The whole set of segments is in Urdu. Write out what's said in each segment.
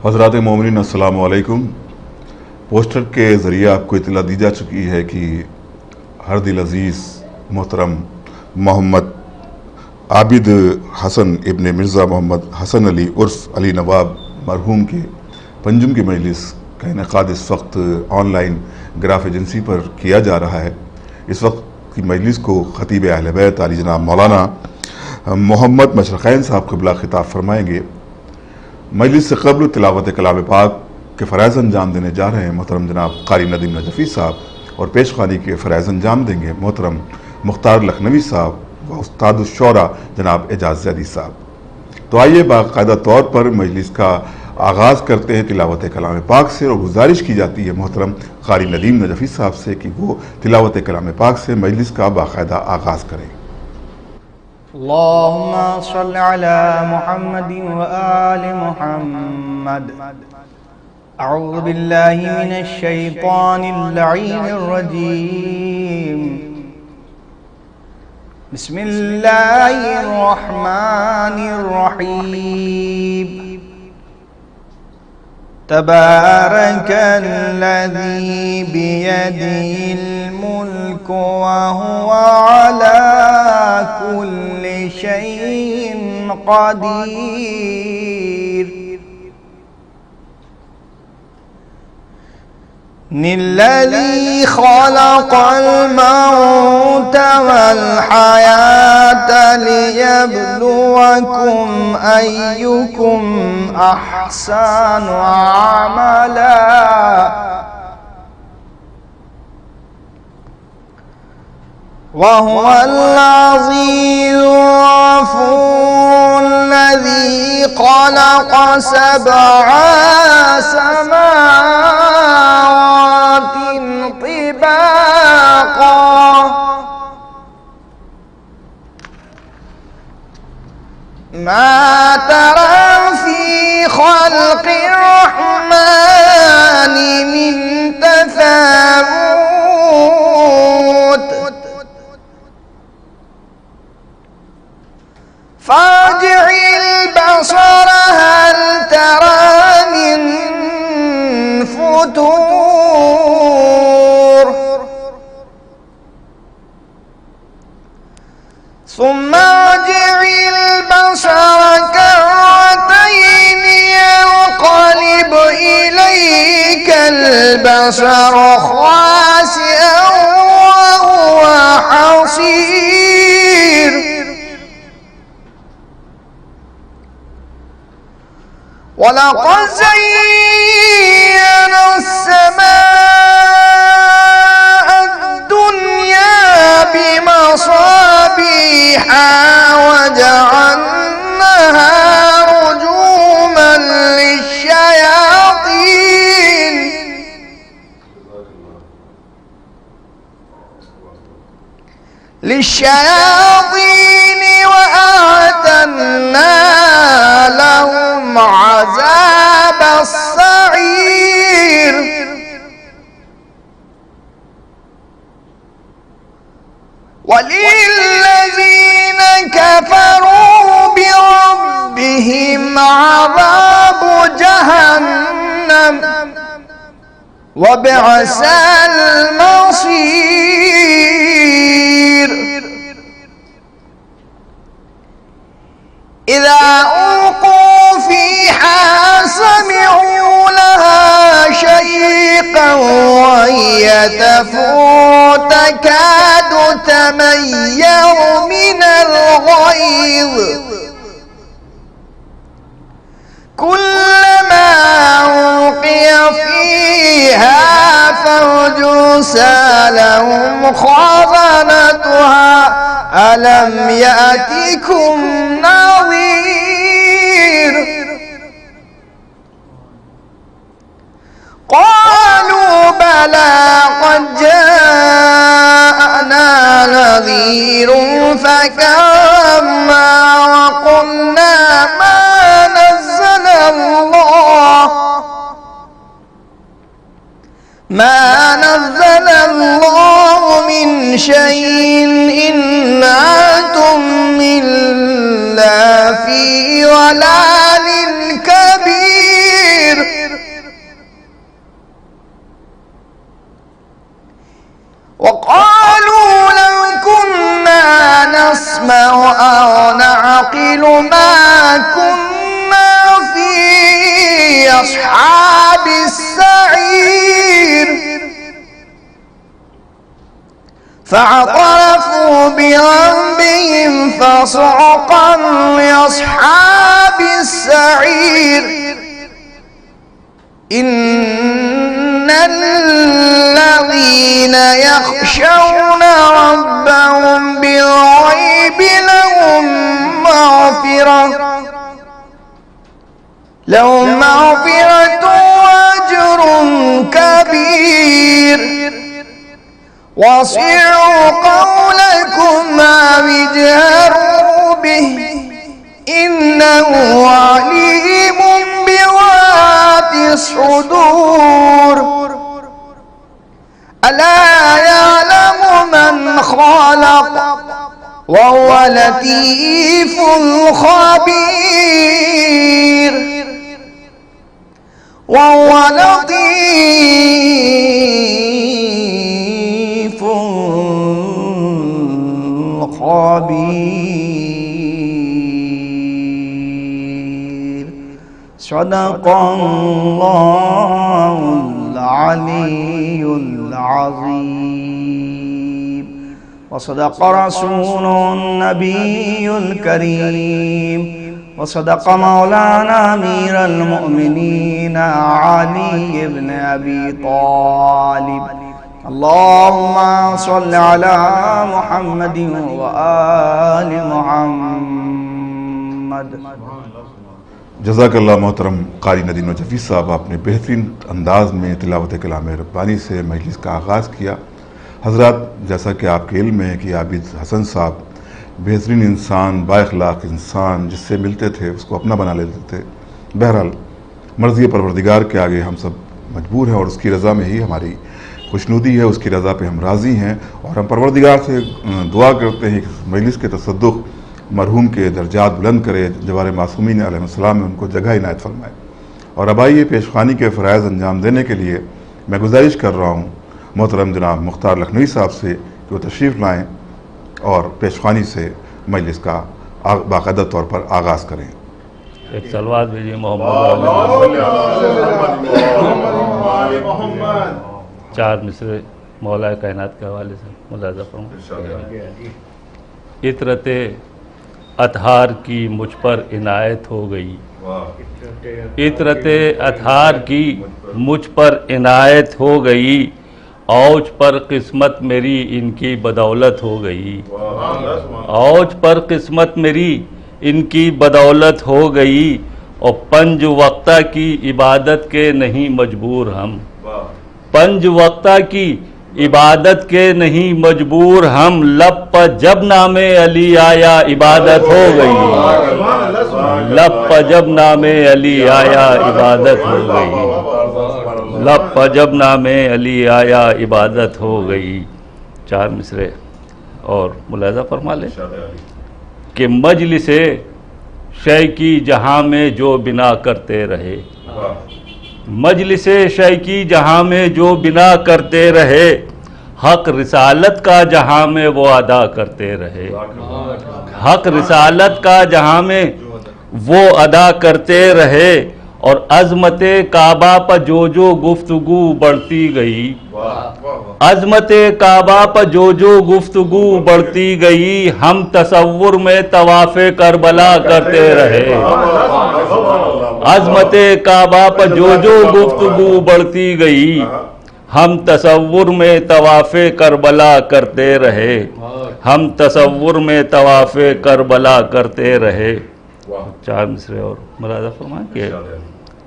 حضرات مومنین السلام علیکم۔ پوسٹر کے ذریعے آپ کو اطلاع دی جا چکی ہے کہ ہر دل عزیز محترم محمد عابد حسن ابن مرزا محمد حسن علی عرف علی نواب مرحوم کے پنجم کی مجلس کا انعقاد اس وقت آن لائن گراف ایجنسی پر کیا جا رہا ہے۔ اس وقت کی مجلس کو خطیب اہل بیت علی جناب مولانا محمد مشرقین صاحب قبلہ خطاب فرمائیں گے۔ مجلس سے قبل تلاوت کلام پاک کے فرائض انجام دینے جا رہے ہیں محترم جناب قاری ندیم نجفی صاحب، اور پیش خوانی کے فرائض انجام دیں گے محترم مختار لکھنوی صاحب و استاد الشعراء جناب اعجاز زیدی صاحب۔ تو آئیے باقاعدہ طور پر مجلس کا آغاز کرتے ہیں تلاوت کلام پاک سے، اور گزارش کی جاتی ہے محترم قاری ندیم نجفی صاحب سے کہ وہ تلاوت کلام پاک سے مجلس کا باقاعدہ آغاز کریں۔ اللهم صل على محمد وآل محمد۔ اعوذ باللہ من الشیطان اللعین الرجیم، بسم اللہ الرحمن الرحیم۔ تبارک الذی بیدہ الملک وہو علی کل شیء قدیر۔ الذی خلق الموت والحیاة لیبلوکم ایکم احسن عملا وهو العزيز الغفور الذي خلق 7 سماوات طباقا ما ترى في خلق الرحمن من تفاوت فارجع البصر هل ترى من فتور ثم ارجع البصر كرتين ينقلب إليك البصر خاسئا وهو حصير وَلَقَدْ زَيَّنَا السَّمَاءَ الدُّنْيَا بِمَصَابِيحَ وَجَعَلْنَاهَا رُجُومًا لِلشَّيَاطِينِ وَأَعْتَدْنَا لَهُمْ عذاب السعير وللذين كفروا بربهم عذاب جهنم وبئس المصير إذا ألقوا فيها سمعوا لها شيقا وهي تفور تكاد تميز من الغيظ كلما ألقي فيها فوج سألهم خزنتها ألم يأتكم نذير قالوا بلى قد جاءنا نذير فكذبنا وقلنا ما نزل الله من شيء إن أنتم إلا في ضلال كبير اعترفوا بذنبهم فسحقا لأصحاب السعير إن الذين يخشون ربهم بالغيب لهم مغفرة وأجر كبير وأسروا قولكم ما يجهروا به إنه عليم بذات الصدور ألا يعلم من خلق وهو لطيف الخبير وهو لطيف الخبير صدق الله العلي العظيم وصدق رسوله النبي الكريم وصدق مولانا أمير المؤمنين علي بن أبي طالب اللهم صل على محمد وآل محمد. جزاک اللہ محترم قاری ندیم نجفی صاحب، آپ نے بہترین انداز میں تلاوت کلام ربانی سے مجلس کا آغاز کیا. حضرات، جیسا کہ آپ کے علم ہے کہ عابد حسن صاحب بہترین انسان، با اخلاق انسان، جس سے ملتے تھے اس کو اپنا بنا لیتے تھے. بہرحال مرضی پروردگار کے آگے ہم سب مجبور ہیں اور اس کی رضا میں ہی ہماری خوشنودی ہے، اس کی رضا پہ ہم راضی ہیں اور ہم پروردگار سے دعا کرتے ہیں کہ مجلس کے تصدق مرحوم کے درجات بلند کرے، جوار معصومین علیہ السلام میں ان کو جگہ عنایت فرمائے. اور اب آئیے پیشخوانی کے فرائض انجام دینے کے لیے میں گزارش کر رہا ہوں محترم جناب مختار لکھنوی صاحب سے کہ وہ تشریف لائیں اور پیشخوانی سے مجلس کا باقاعدہ طور پر آغاز کریں. ایک صلوات بھیجیے محمد. 4 مصرے مولا کائنات کے حوالے سے ملاحظہ فرمائیں. عطرت اطہار کی مجھ پر عنایت ہو گئی، عطرت اطہار کی مجھ پر عنایت ہو گئی، اوج پر قسمت میری ان کی بدولت ہو گئی، اوج پر قسمت میری ان کی بدولت ہو گئی، اور 5 وقتہ کی عبادت کے نہیں مجبور ہم، 5 وقتہ کی عبادت کے نہیں مجبور ہم، لب پر جب نام علی آیا عبادت ہو گئی، لب پر جب نام علی آیا عبادت ہو گئی، لب پر جب نام علی آیا عبادت ہو گئی. 4 مصرے اور ملاحظہ فرما لیں کہ مجلس شے کی جہاں میں جو بنا کرتے رہے، مجلس شے کی جہاں میں جو بنا کرتے رہے، حق رسالت کا جہاں میں وہ ادا کرتے رہے، حق رسالت کا جہاں میں وہ ادا کرتے رہے، اور عظمت کعبہ پر جو جو گفتگو بڑھتی گئی، عظمت کعبہ پر جو جو گفتگو بڑھتی گئی، ہم تصور میں طواف کربلا کرتے رہے، عظمت کعبہ پر جو جو گفتگو بڑھتی گئی، ہم تصور میں طواف کربلا کرتے رہے، ہم تصور میں طواف کربلا کرتے رہے. 4 مصرے اور ملاحظہ فرمائیں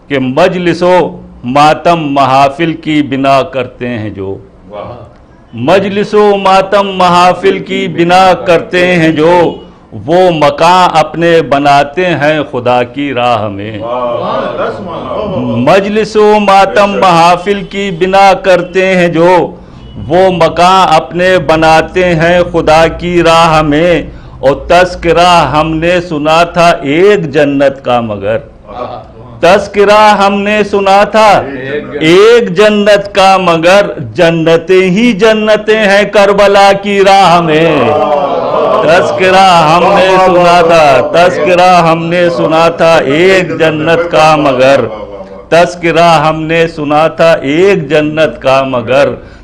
کہ مجلس و ماتم محافل کی بنا کرتے ہیں جو، مجلس و ماتم محافل کی بنا کرتے ہیں جو، وہ مکان اپنے بناتے ہیں خدا کی راہ میں، مجلس و ماتم محافل کی بنا کرتے ہیں جو، وہ مکان اپنے بناتے ہیں خدا کی راہ میں، اور تذکرہ ہم نے سنا تھا ایک جنت کا، مگر تذکرہ ہم نے سنا تھا ایک جنت کا، مگر جنتیں ہی جنتیں ہیں کربلا کی راہ میں. تذکرہ ہم نے سنا تھا، تذکرہ ہم نے سنا تھا ایک جنت کا، مگر تذکرہ ہم نے سنا تھا ایک جنت کا، مگر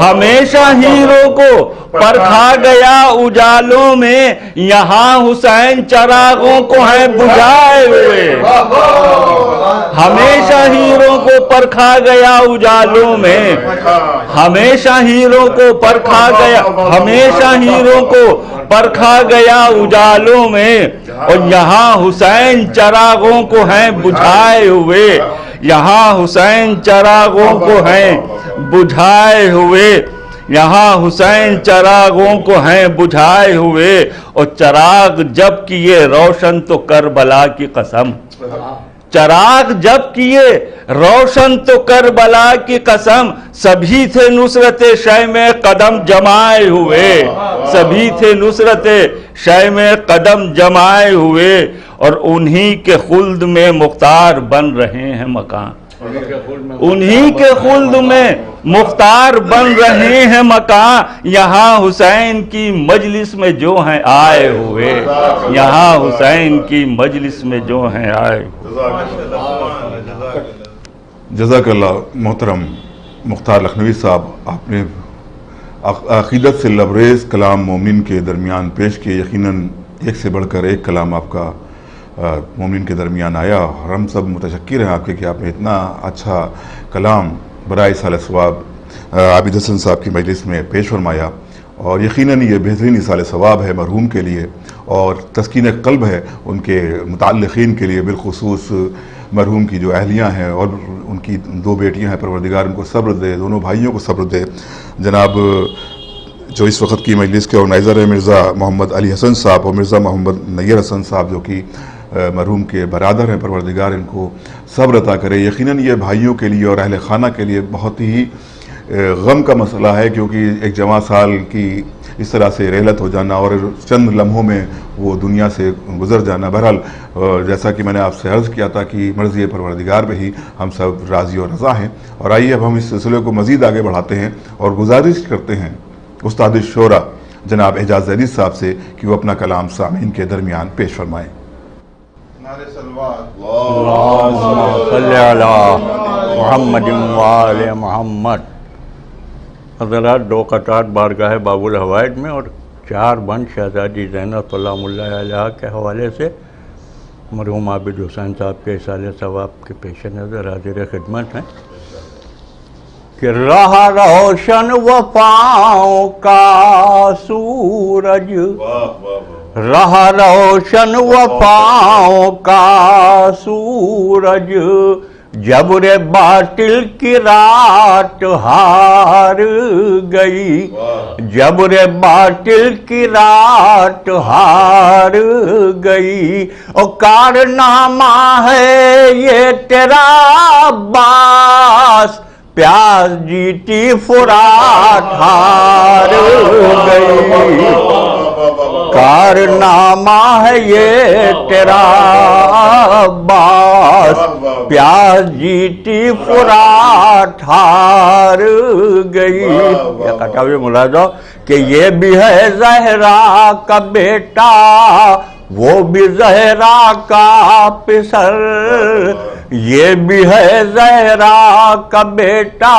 ہمیشہ ہیروں کو پرکھا گیا اجالوں میں، یہاں حسین چراغوں کو ہیں بجھائے ہوئے۔ ہمیشہ ہیروں کو پرکھا گیا اجالوں میں، ہمیشہ ہیروں کو پرکھا گیا، ہمیشہ ہیروں کو پرکھا گیا اجالوں میں، اور یہاں حسین چراغوں کو ہیں بجھائے ہوئے، یہاں حسین چراغوں کو ہیں بجھائے ہوئے، یہاں حسین چراغوں کو ہیں بجھائے ہوئے، اور چراغ جب کیے روشن تو کربلا کی قسم، چراغ جب کیے روشن تو کربلا کی قسم، سبھی تھے نصرت شیء میں قدم جمائے ہوئے، سبھی تھے نصرت شیء میں قدم جمائے ہوئے، اور انہی کے خلد میں مختار بن رہے ہیں مکان، انہی کے خلد میں مختار بن رہے ہیں مکان، یہاں حسین کی مجلس میں جو ہیں آئے ہوئے، یہاں حسین کی مجلس میں جو ہیں آئے ہوئے۔ جزاک اللہ محترم مختار لکھنوی صاحب، آپ نے عقیدت سے لبریز کلام مومنین کے درمیان پیش کیے، یقیناً ایک سے بڑھ کر ایک کلام آپ کا مومنین کے درمیان آیا، اور ہم سب متشکر ہیں آپ کے کہ آپ نے اتنا اچھا کلام برائے سال ثواب عابد حسن صاحب کی مجلس میں پیش فرمایا، اور یقیناً یہ بہترین ایصال ثواب ہے مرحوم کے لیے، اور تسکین قلب ہے ان کے متعلقین کے لیے، بالخصوص مرحوم کی جو اہلیاں ہیں اور ان کی 2 بیٹیاں ہیں، پروردگار ان کو صبر دے، دونوں بھائیوں کو صبر دے۔ جناب جو اس وقت کی مجلس کے آرگنائزر ہیں مرزا محمد علی حسن صاحب اور مرزا محمد نیر حسن صاحب، جو کہ مرحوم کے برادر ہیں، پروردگار ان کو صبر عطا کرے۔ یقیناً یہ بھائیوں کے لیے اور اہل خانہ کے لیے بہت ہی غم کا مسئلہ ہے، کیونکہ ایک جواں سال کی اس طرح سے رحلت ہو جانا اور چند لمحوں میں وہ دنیا سے گزر جانا۔ بہرحال جیسا کہ میں نے آپ سے عرض کیا تھا کہ مرضی پروردگار میں ہی ہم سب راضی اور رضا ہیں، اور آئیے اب ہم اس سلسلے کو مزید آگے بڑھاتے ہیں اور گزارش کرتے ہیں استاد الشورا جناب اعجاز زیدی صاحب سے کہ وہ اپنا کلام سامعین کے درمیان پیش فرمائیں۔ اللہم صلی علی محمد وآل محمد۔ حضرات، 2 قطعات بارگاہ باب الحوائج میں اور 4 بند شہزادی زینب سلام اللہ علیہ کے حوالے سے مرحوم عابد حسین صاحب کے ایصال ثواب کے پیش نظر حاضر خدمت ہیں کہ رہا روشن وفاؤں کا سورج، رہا روشن وفاؤں کا سورج، جبر باطل کی رات ہار گئی، جبر باطل کی رات ہار گئی، اور کارنامہ ہے یہ تیرا عباس، پیاس جیتی فرات ہار گئی، کارنامہ ہے یہ تیرا عباس، پیاس جیتی فرات ہار گئی۔ یہ قطعہ بھی ملاحظہ کہ یہ بھی ہے زہرا کا بیٹا، وہ بھی زہرا کا پسر، یہ بھی ہے زہرا کا بیٹا،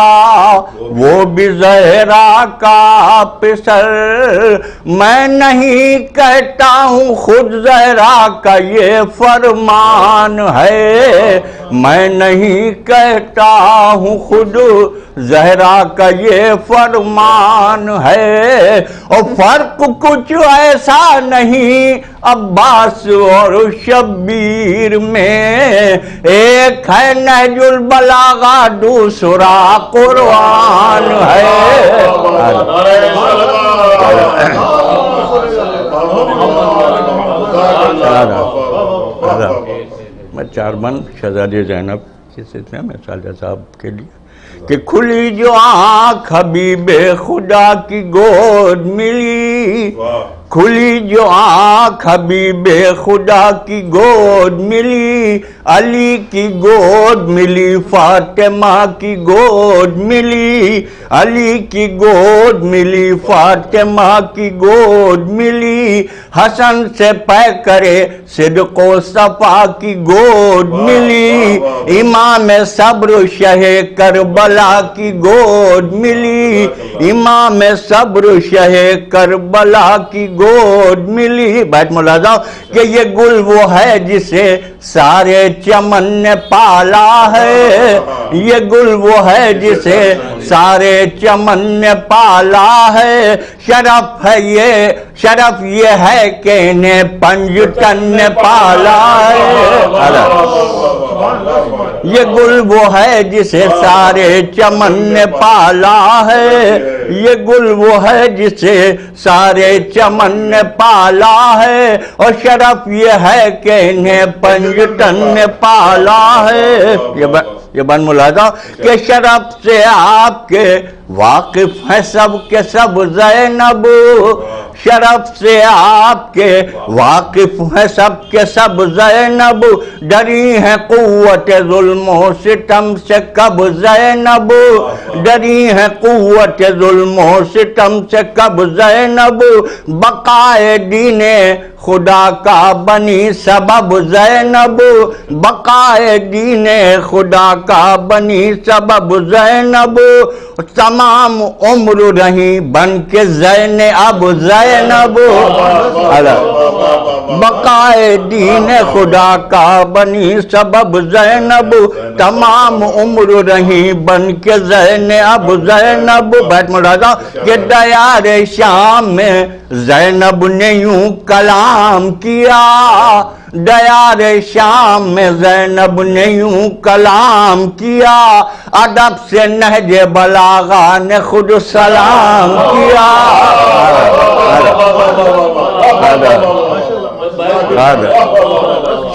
وہ بھی زہرا کا پسر، میں نہیں کہتا ہوں خود زہرا کا یہ فرمان ہے، میں نہیں کہتا ہوں خود زہرا کا یہ فرمان ہے، اور فرق کچھ ایسا نہیں عباس اور شبیر میں، ایک ہے نہج البلاغہ دوسرا قرآن ہے۔ میں 4 بند شہزادی زینب کے سلسلے میں سالہ صاحب کے لیے کہ کھلی جو آنکھ حبیب خدا کی گود ملی، کھلی جو آنکھ حبیب خدا کی گود ملی، علی کی گود ملی، فاطمہ کی گود ملی، علی کی گود ملی، فاطمہ کی گود ملی، حسن سے پے کرے صدق و صفا کی گود ملی، امام صبر شہ کربلا کی گود ملی، امام صبر شہ کربلا کی گود ملی۔ بیت ملاحظہ کہ یہ گل وہ ہے جسے سارے چمن نے پالا ہے، یہ گل وہ ہے جسے سارے چمن نے پالا ہے، شرف ہے یہ ہے کہ انہیں پنجتن نے پالا ہے۔ یہ گل وہ ہے جسے سارے چمن نے پالا ہے، یہ گل وہ ہے جسے سارے چمن نے پالا ہے، اور شرف یہ ہے کہ انہیں پنجتن نے پالا ہے۔ یہ بن ملاحظہ کہ شرف سے آپ کے واقف ہیں سب کے سب زینب، شرف سے آپ کے واقف ہیں سب کے سب زینب، ڈری ہیں قوت ظلم و ستم سے کب زینب، ڈری ہیں قوت ظلم و ستم سے کب زینب، بقائے دین خدا کا بنی سبب زینب، بقائے دین خدا کا بنی سبب زینب، تمام عمر رہی بن کے زین اب زینب، بقائے دین خدا کا بنی سبب زینب، تمام عمر رہی بن کے زین اب زینب۔ بیت ملاحظہ کہ دیار شام میں زینب نے یوں کلام کیا، دیار شام میں زینب نے یوں کلام کیا، ادب سے نہج بلاغہ نے خود سلام کیا۔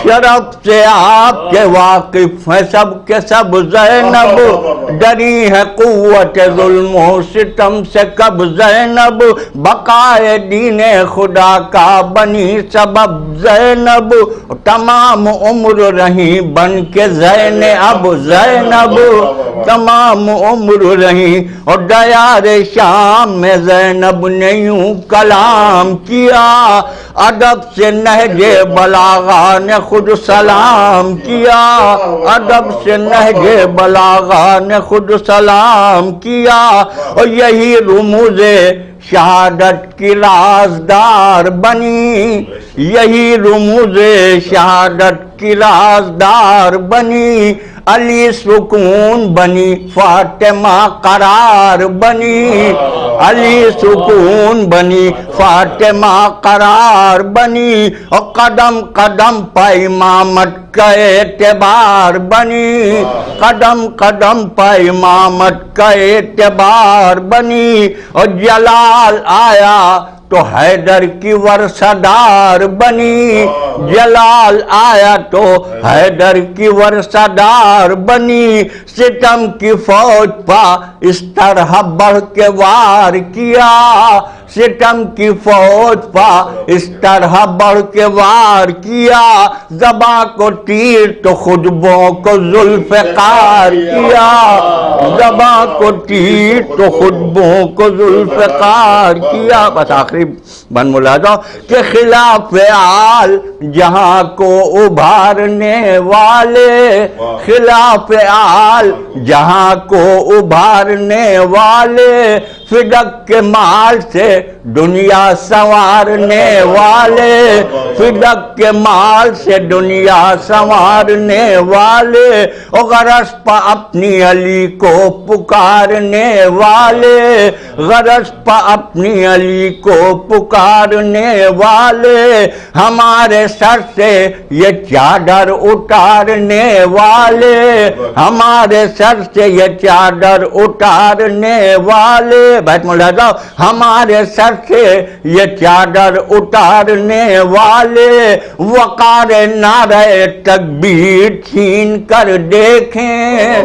شرف سے آپ کے واقف ہیں سب کے سب زینب، ڈری ہے قوت ظلم و ستم سے کب زینب، بقائے دین خدا کا بنی سبب زینب، تمام عمر رہی بن کے زین اب زینب، تمام عمر رہی۔ اور دیار شام میں زینب نے یوں کلام کیا، ادب سے نہج بلاغہ نے خود سلام کیا، ادب سے نہج بلاغہ نے خود سلام کیا، اور یہی رموز شہادت کی رازدار بنی، یہی رموز شہادت کی رازدار بنی، علی سکون بنی، فاطمہ قرار بنی، علی سکون بنی، فاطمہ قرار بنی، اور قدم قدم پہ امامت کا اعتبار بنی، قدم قدم پہ امامت کا اعتبار بنی، اور جلال آیا تو حیدر کی ورثہ دار بنی، جلال آیا تو حیدر کی ورثہ دار بنی، ستم کی فوج پا اس طرح بڑھ کے وار کیا، ستم کی فوج پا اس طرح بڑھ کے وار کیا، زباں کو تیر تو خطبوں کو ذوالفقار کیا، زباں کو تیر تو خطبوں کو ذوالفقار کیا۔ بس آخری بن ملاحظہ کہ خلاف آل جہاں کو ابھارنے والے، خلاف آل جہاں کو ابھارنے والے، فدق کے مال سے دنیا سنوارنے والے، فدق کے مال سے دنیا سنوارنے والے، اور غرض پہ اپنی علی کو پکارنے والے، غرض پہ اپنی علی کو پکارنے والے، ہمارے سر سے یہ چادر اتارنے والے، ہمارے سر سے یہ چادر اتارنے والے، بیت ملاحظہ ہمارے سر سے یہ چادر اتارنے والے، وقار نعرہ تکبیر چھین کر دیکھیں،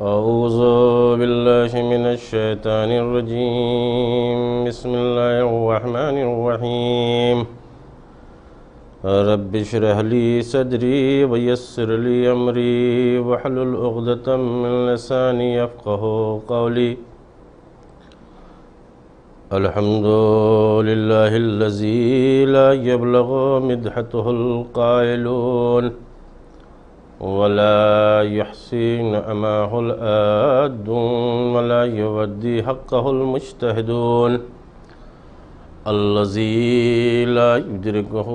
أعوذ بالله من الشيطان الرجيم بسم الله الرحمن الرحيم رب اشرح لي صدري ويسر لي أمري واحلل عقدة من لساني يفقهوا قولي الحمد لله الذي لا يبلغ مدحته القائلون ولا يحسن أماه الآدون ولا يودي حقه المجتهدون الذي لا يدركه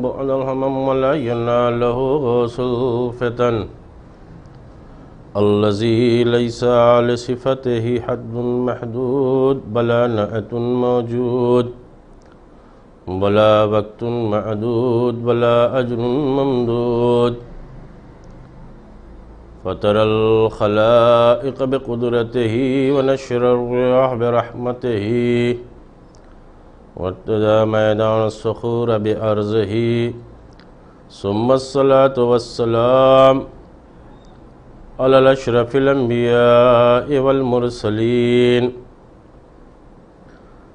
بعد الهمم ولا يناله غوث الفتن الذي ليس على صفته حد محدود بلا نعت موجود ولا وقت معدود ولا أجر ممدود فترى الخلائق بقدرته ونشر الرياح برحمته وارتدى ميدان الصخور بأرضه ثم الصلاة والسلام على الأشرف الأنبياء والمرسلين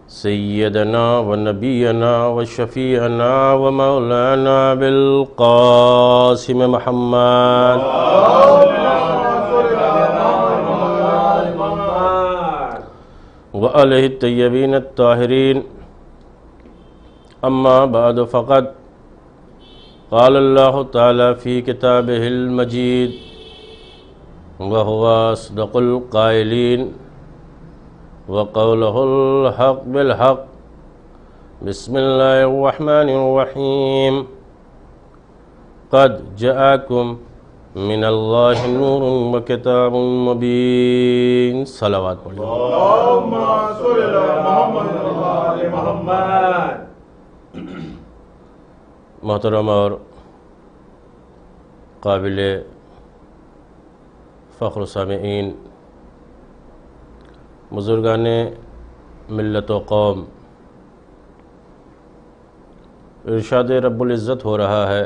سيدنا ونبينا وشفيعنا ومولانا بالقاسم محمد وآله الطيبين الطاهرين أما بعد فقد قال الله تعالى في كتابه المجيد وهو أصدق القائلين وقوله الحق بالحق بسم الله الرحمن الرحيم قد جاءكم من الله نور وكتاب مبين صلوات اللهم صل على محمد محترم اور قابل فخر سامعین، بزرگان ملت و قوم، ارشاد رب العزت ہو رہا ہے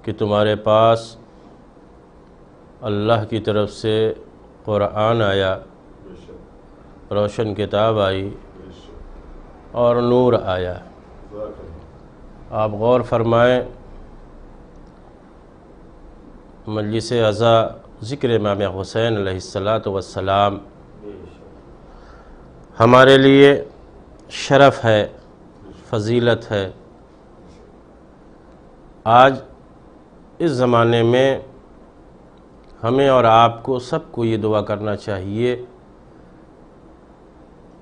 کہ تمہارے پاس اللہ کی طرف سے قرآن آیا، روشن کتاب آئی اور نور آیا۔ آپ غور فرمائیں، مجلس عزا ذکر امام حسین علیہ السلام ہمارے لیے شرف ہے، فضیلت ہے۔ آج اس زمانے میں ہمیں اور آپ کو سب کو یہ دعا کرنا چاہیے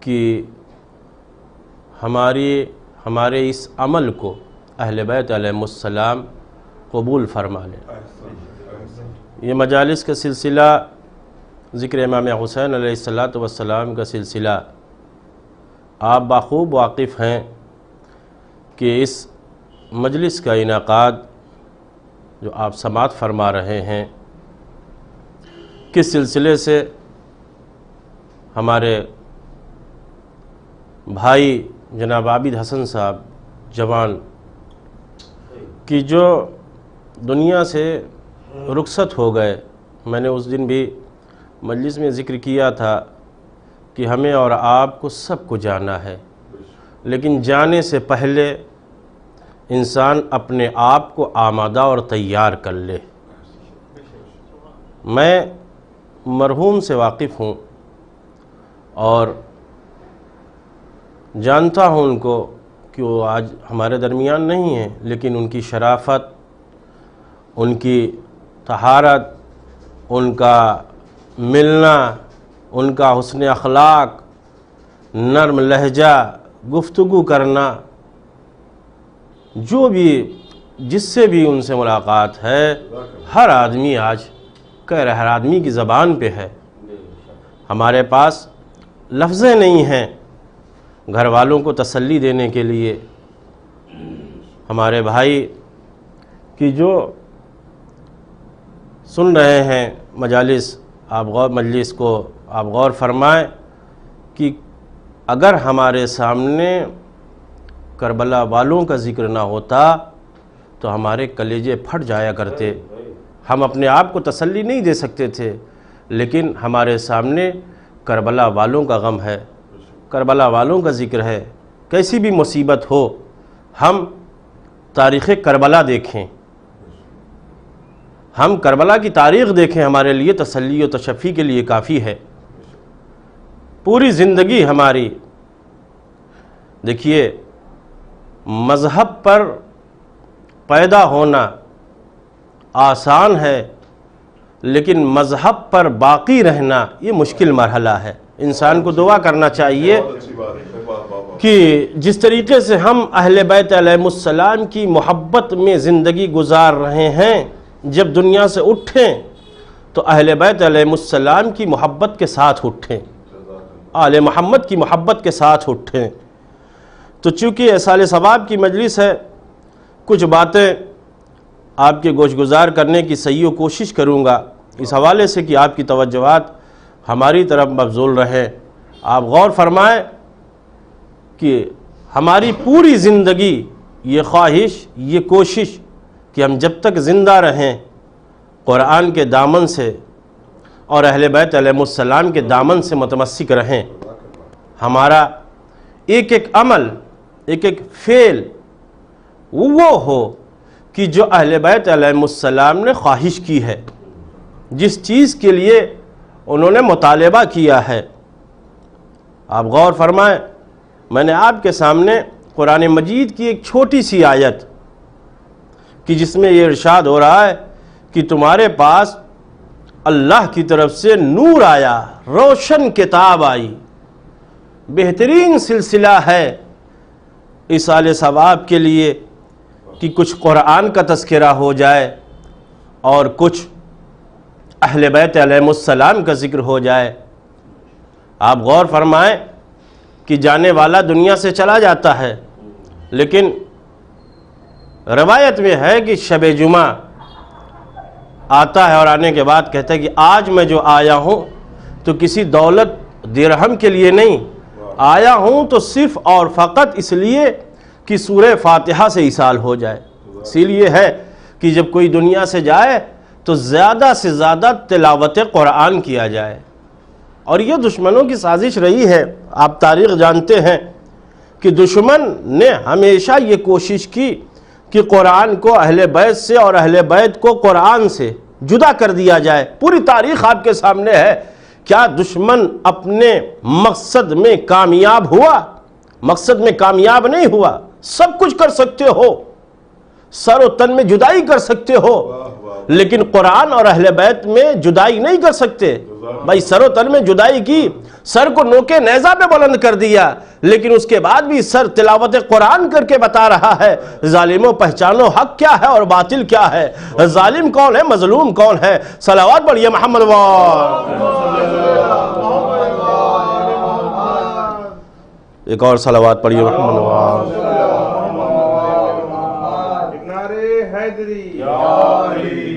کہ ہمارے اس عمل کو اہل بیت علیہم السلام قبول فرما لیں۔ یہ مجالس کا سلسلہ، ذکر امام حسین علیہ السلام کا سلسلہ، آپ بخوب واقف ہیں کہ اس مجلس کا انعقاد جو آپ سماعت فرما رہے ہیں، کس سلسلے سے ہمارے بھائی جناب عابد حسن صاحب جوان کی جو دنیا سے رخصت ہو گئے، میں نے اس دن بھی مجلس میں ذکر کیا تھا کہ ہمیں اور آپ کو سب کو جانا ہے، لیکن جانے سے پہلے انسان اپنے آپ کو آمادہ اور تیار کر لے۔ میں مرحوم سے واقف ہوں اور جانتا ہوں ان کو کہ وہ آج ہمارے درمیان نہیں ہیں، لیکن ان کی شرافت، ان کی طہارت، ان کا ملنا، ان کا حسن اخلاق، نرم لہجہ، گفتگو کرنا، جو بھی جس سے بھی ان سے ملاقات ہے، ہر آدمی آج کہہ رہا، ہر آدمی کی زبان پہ ہے۔ ہمارے پاس لفظیں نہیں ہیں گھر والوں کو تسلی دینے کے لیے۔ ہمارے بھائی کی جو سن رہے ہیں مجلس کو آپ غور فرمائیں کہ اگر ہمارے سامنے کربلا والوں کا ذکر نہ ہوتا تو ہمارے کلیجے پھٹ جایا کرتے، ہم اپنے آپ کو تسلی نہیں دے سکتے تھے، لیکن ہمارے سامنے کربلا والوں کا غم ہے، کربلا والوں کا ذکر ہے۔ کیسی بھی مصیبت ہو، ہم تاریخ کربلا دیکھیں، ہم کربلا کی تاریخ دیکھیں، ہمارے لیے تسلی و تشفی کے لیے کافی ہے۔ پوری زندگی ہماری، دیکھیے، مذہب پر پیدا ہونا آسان ہے، لیکن مذہب پر باقی رہنا یہ مشکل مرحلہ ہے۔ انسان کو دعا کرنا چاہیے کہ جس طریقے سے ہم اہل بیت علیہم السلام کی محبت میں زندگی گزار رہے ہیں، جب دنیا سے اٹھیں تو اہل بیت علیہم السلام کی محبت کے ساتھ اٹھیں، آل محمد کی محبت کے ساتھ اٹھیں۔ تو چونکہ احسال ثواب کی مجلس ہے، کچھ باتیں آپ کے گوش گزار کرنے کی صحیح و کوشش کروں گا، اس حوالے سے کہ آپ کی توجہات ہماری طرف مبذول رہیں۔ آپ غور فرمائیں کہ ہماری پوری زندگی یہ خواہش، یہ کوشش کہ ہم جب تک زندہ رہیں قرآن کے دامن سے اور اہل بیت علیہم السلام کے دامن سے متمسک رہیں۔ ہمارا ایک ایک عمل، ایک ایک فعل وہ ہو کہ جو اہل بیت علیہم السلام نے خواہش کی ہے، جس چیز کے لیے انہوں نے مطالبہ کیا ہے۔ آپ غور فرمائیں، میں نے آپ کے سامنے قرآن مجید کی ایک چھوٹی سی آیت کہ جس میں یہ ارشاد ہو رہا ہے کہ تمہارے پاس اللہ کی طرف سے نور آیا، روشن کتاب آئی، بہترین سلسلہ ہے ایصال ثواب کے لیے کہ کچھ قرآن کا تذکرہ ہو جائے اور کچھ اہل بیت علیہم السلام کا ذکر ہو جائے۔ آپ غور فرمائیں کہ جانے والا دنیا سے چلا جاتا ہے، لیکن روایت میں ہے کہ شب جمعہ آتا ہے اور آنے کے بعد کہتا ہے کہ آج میں جو آیا ہوں تو کسی دولت درہم کے لیے نہیں آیا ہوں، تو صرف اور فقط اس لیے کہ سورہ فاتحہ سے ایصال ہو جائے۔ اسی لیے ہے کہ جب کوئی دنیا سے جائے تو زیادہ سے زیادہ تلاوت قرآن کیا جائے، اور یہ دشمنوں کی سازش رہی ہے۔ آپ تاریخ جانتے ہیں کہ دشمن نے ہمیشہ یہ کوشش کی کہ قرآن کو اہل بیت سے اور اہل بیت کو قرآن سے جدا کر دیا جائے۔ پوری تاریخ آپ کے سامنے ہے۔ کیا دشمن اپنے مقصد میں کامیاب ہوا؟ مقصد میں کامیاب نہیں ہوا۔ سب کچھ کر سکتے ہو، سر و تن میں جدائی کر سکتے ہو، لیکن قرآن اور اہل بیت میں جدائی نہیں کر سکتے۔ بھائی سر و تن میں جدائی کی، سر کو نوکے نیزہ پہ بلند کر دیا، لیکن اس کے بعد بھی سر تلاوت قرآن کر کے بتا رہا ہے ظالموں پہچانو حق کیا ہے اور باطل کیا ہے، ظالم کون ہے، مظلوم کون ہے۔ صلوات پڑھیے محمد ایک اور صلوات پڑھیے محمد نعرے حیدری،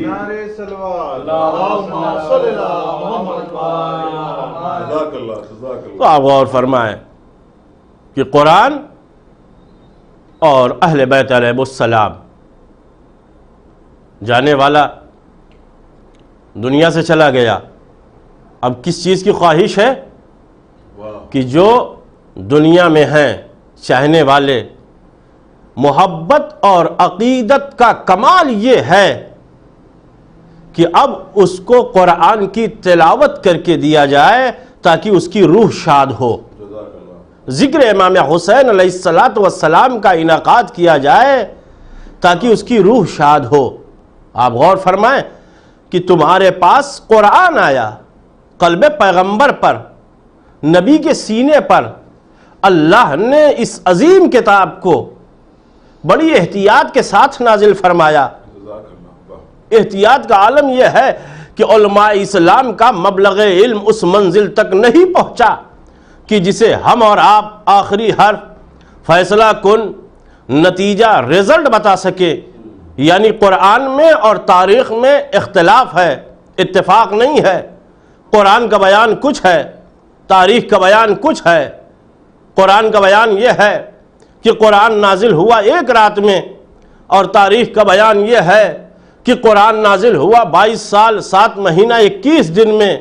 نعرے صلوات، اللہم صلی اللہ محمد۔ تو آپ غور فرمائیں کہ قرآن اور اہل بیت علیہ السلام. جانے والا دنیا سے چلا گیا، اب کس چیز کی خواہش ہے کہ جو دنیا میں ہیں چاہنے والے، محبت اور عقیدت کا کمال یہ ہے کہ اب اس کو قرآن کی تلاوت کر کے دیا جائے تاکہ اس کی روح شاد ہو. ذکر امام حسین علیہ السلام کا انعقاد کیا جائے تاکہ اس کی روح شاد ہو. آپ غور فرمائیں کہ تمہارے پاس قرآن آیا، قلب پیغمبر پر، نبی کے سینے پر اللہ نے اس عظیم کتاب کو بڑی احتیاط کے ساتھ نازل فرمایا. احتیاط کا عالم یہ ہے کہ علماء اسلام کا مبلغ علم اس منزل تک نہیں پہنچا کہ جسے ہم اور آپ آخری حرف، فیصلہ کن، نتیجہ، رزلٹ بتا سکے. یعنی قرآن میں اور تاریخ میں اختلاف ہے، اتفاق نہیں ہے. قرآن کا بیان کچھ ہے، تاریخ کا بیان کچھ ہے. قرآن کا بیان یہ ہے کہ قرآن نازل ہوا ایک رات میں، اور تاریخ کا بیان یہ ہے کہ قرآن نازل ہوا 22 سال 7 مہینہ 21 دن میں.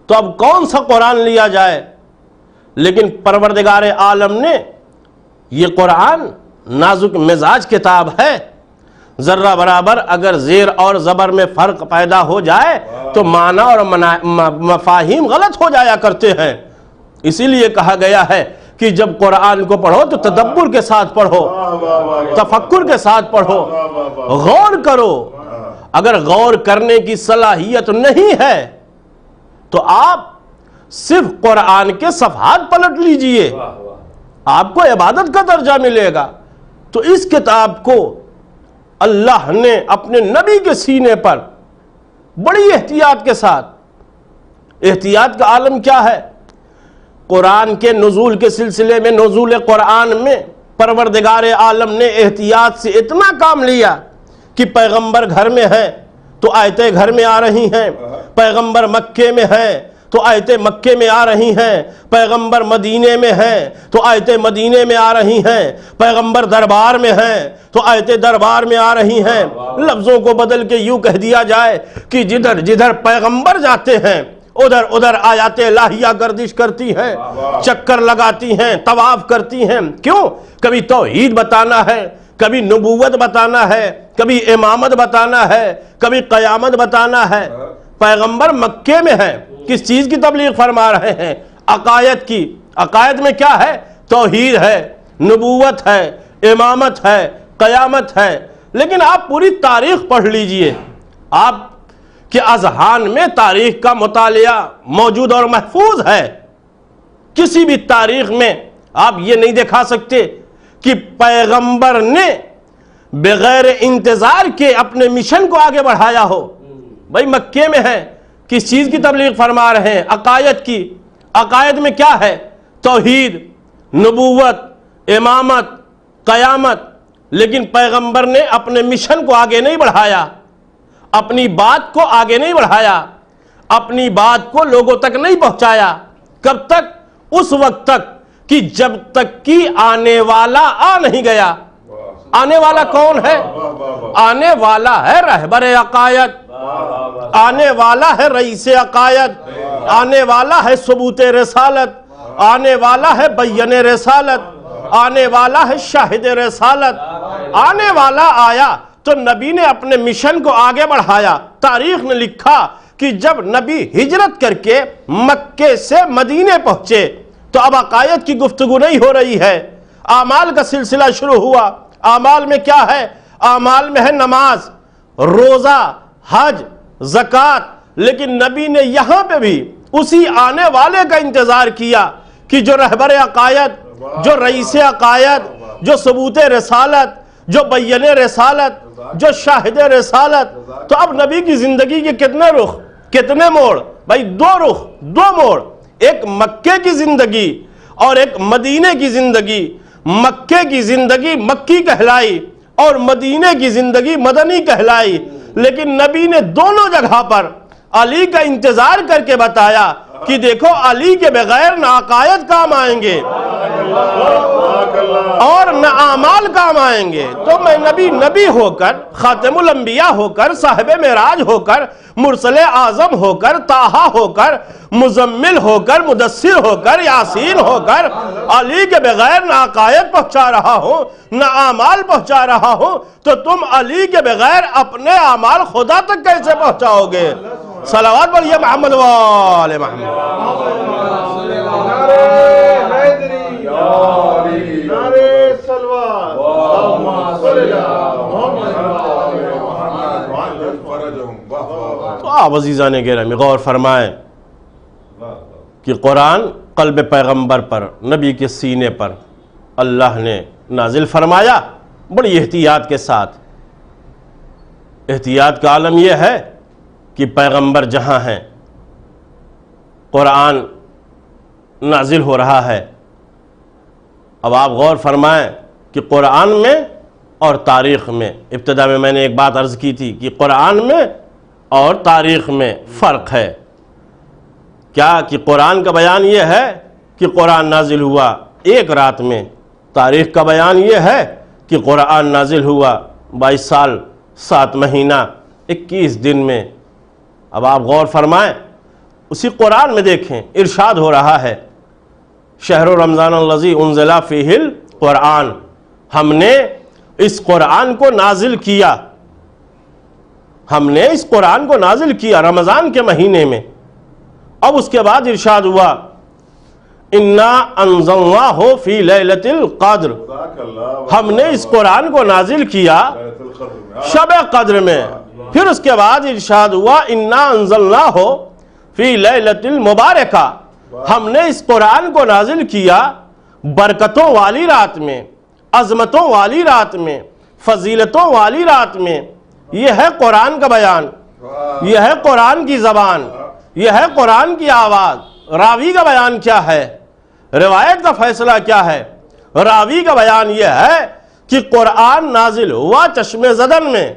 تو اب کون سا قرآن لیا جائے؟ لیکن پروردگار عالم نے یہ قرآن نازک مزاج کتاب ہے، ذرہ برابر اگر زیر اور زبر میں فرق پیدا ہو جائے تو معنی اور مفاہیم غلط ہو جایا کرتے ہیں. اسی لیے کہا گیا ہے کہ جب قرآن کو پڑھو تو تدبر کے ساتھ پڑھو، تفکر کے ساتھ پڑھو، غور کرو. اگر غور کرنے کی صلاحیت نہیں ہے تو آپ صرف قرآن کے صفحات پلٹ لیجئے، آپ کو عبادت کا درجہ ملے گا. تو اس کتاب کو اللہ نے اپنے نبی کے سینے پر بڑی احتیاط کے ساتھ، احتیاط کا عالم کیا ہے؟ قرآن کے نزول کے سلسلے میں، نزول قرآن میں پروردگار عالم نے احتیاط سے اتنا کام لیا کہ پیغمبر گھر میں ہیں تو آیتیں گھر میں آ رہی ہیں، پیغمبر مکے میں ہیں تو آیتیں مکے میں آ رہی ہیں، پیغمبر مدینے میں ہیں تو آیتیں مدینے میں آ رہی ہیں، پیغمبر دربار میں ہیں تو آیتیں دربار میں آ رہی ہیں. لفظوں کو بدل کے یوں کہہ دیا جائے کہ جدھر جدھر پیغمبر جاتے ہیں ادھر ادھر آیات الہیہ گردش کرتی ہیں، چکر لگاتی ہیں، طواف کرتی ہیں. کیوں؟ کبھی توحید بتانا ہے، کبھی نبوت بتانا ہے، کبھی امامت بتانا ہے، کبھی قیامت بتانا ہے. پیغمبر مکے میں ہے، کس چیز کی تبلیغ فرما رہے ہیں؟ عقائد کی. عقائد میں کیا ہے؟ توحید ہے، نبوت ہے، امامت ہے، قیامت ہے. لیکن آپ پوری تاریخ پڑھ لیجئے، آپ کہ اذہان میں تاریخ کا مطالعہ موجود اور محفوظ ہے. کسی بھی تاریخ میں آپ یہ نہیں دکھا سکتے کہ پیغمبر نے بغیر انتظار کے اپنے مشن کو آگے بڑھایا ہو. بھائی مکے میں ہے، کس چیز کی تبلیغ فرما رہے ہیں؟ عقائد کی. عقائد میں کیا ہے؟ توحید، نبوت، امامت، قیامت. لیکن پیغمبر نے اپنے مشن کو آگے نہیں بڑھایا، اپنی بات کو آگے نہیں بڑھایا، اپنی بات کو لوگوں تک نہیں پہنچایا. کب تک؟ اس وقت تک کہ جب تک کہ آنے والا آ نہیں گیا. آنے والا کون ہے؟ آنے والا ہے رہبر عقائد، آنے والا ہے رئیس عقائد، آنے والا ہے ثبوت رسالت، آنے والا ہے بیان رسالت، آنے والا ہے شاہد رسالت. آنے والا آیا تو نبی نے اپنے مشن کو آگے بڑھایا. تاریخ نے لکھا کہ جب نبی ہجرت کر کے مکے سے مدینے پہنچے تو اب عقائد کی گفتگو نہیں ہو رہی ہے، اعمال کا سلسلہ شروع ہوا. اعمال میں کیا ہے؟ اعمال میں ہے نماز، روزہ، حج، زکوٰۃ. لیکن نبی نے یہاں پہ بھی اسی آنے والے کا انتظار کیا کہ جو رہبر عقائد، جو رئیس عقائد، جو ثبوت رسالت، جو بیان رسالت، جو شاہد رسالت. تو اب نبی کی زندگی کے کتنے رخ، کتنے موڑ؟ بھائی دو رخ، دو موڑ. ایک مکے کی زندگی اور ایک مدینے کی زندگی. مکے کی زندگی مکی کہلائی اور مدینے کی زندگی مدنی کہلائی. لیکن نبی نے دونوں جگہ پر علی کا انتظار کر کے بتایا کہ دیکھو علی کے بغیر نہ عقائد کام آئیں گے، اور نہ اعمال کام آئیں گے. تو میں نبی ہو کر، خاتم الانبیاء ہو کر، صاحب معراج ہو کر، مرسل اعظم ہو کر، طٰہٰ ہو کر، مزمل ہو کر، مدثر ہو کر، یاسین ہو کر علی کے بغیر نہ عقائد پہنچا رہا ہوں نہ اعمال پہنچا رہا ہوں، تو تم علی کے بغیر اپنے اعمال خدا تک کیسے پہنچاؤ گے؟ صلوات پڑھیے محمد و آل محمد. نعرہ حیدری، نعرہ سلوات، اللہم صلی علی محمد. تو آپ عزیزان گرامی غور فرمائیں کہ قرآن قلب پیغمبر پر، نبی کے سینے پر اللہ نے نازل فرمایا بڑی احتیاط کے ساتھ. احتیاط کا عالم یہ ہے کہ پیغمبر جہاں ہیں قرآن نازل ہو رہا ہے. اب آپ غور فرمائیں کہ قرآن میں اور تاریخ میں، ابتدا میں نے ایک بات عرض کی تھی کہ قرآن میں اور تاریخ میں فرق ہے. کیا کہ قرآن کا بیان یہ ہے کہ قرآن نازل ہوا ایک رات میں، تاریخ کا بیان یہ ہے کہ قرآن نازل ہوا 22 سال 7 مہینہ 21 دن میں. اب آپ غور فرمائیں، اسی قرآن میں دیکھیں ارشاد ہو رہا ہے شہر رمضان الذی انزل فیہ القرآن، ہم نے اس قرآن کو نازل کیا، ہم نے اس قرآن کو نازل کیا رمضان کے مہینے میں. اب اس کے بعد ارشاد ہوا انا انزلناہ فی لیلۃ القدر، ہم نے اس قرآن کو نازل کیا شب قدر میں. پھر اس کے بعد ارشاد ہوا انا انزلناہ فی لیلۃ المبارکہ، ہم نے اس قرآن کو نازل کیا برکتوں والی رات میں، عظمتوں والی رات میں، فضیلتوں والی رات میں. یہ ہے قرآن کا بیان، یہ ہے قرآن کی زبان، یہ ہے قرآن کی آواز. راوی کا بیان کیا ہے؟ روایت کا فیصلہ کیا ہے؟ راوی کا بیان یہ ہے کہ قرآن نازل ہوا چشم زدن میں،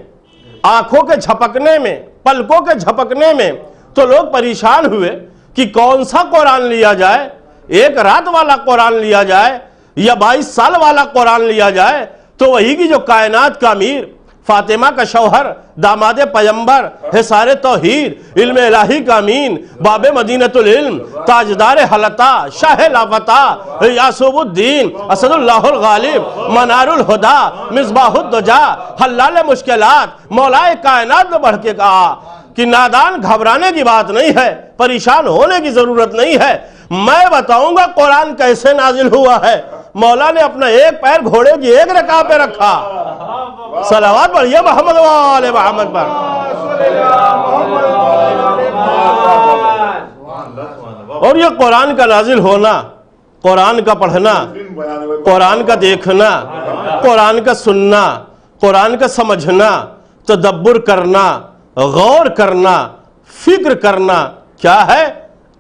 آنکھوں کے جھپکنے میں، پلکوں کے جھپکنے میں. تو لوگ پریشان ہوئے کہ کون سا قرآن لیا جائے، ایک رات والا قرآن لیا جائے یا 22 سال والا قرآن لیا جائے. تو وہی کی جو کائنات کا امیر، فاطمہ کا شوہر، داماد پیمبر، حصار توحید، علم الہی کا امین، باب مدینۃ العلم، تاجدار حلطہ، شاہ لافتہ، یعصوب الدین، اسد اللہ الغالب، منار الہدا، مصباح الدجا، حلال مشکلات، مولائے کائنات نے بڑھ کے کہا کہ نادان گھبرانے کی بات نہیں ہے، پریشان ہونے کی ضرورت نہیں ہے. میں بتاؤں گا قرآن کیسے نازل ہوا ہے. مولا نے اپنا ایک پیر گھوڑے کی ایک رکعہ پہ رکھا. صلوات پڑھیے محمد و آل محمد پر. اور یہ قرآن کا نازل ہونا، قرآن کا پڑھنا، قرآن کا دیکھنا، قرآن کا سننا، قرآن کا سمجھنا، تدبر کرنا، غور کرنا، فکر کرنا کیا ہے؟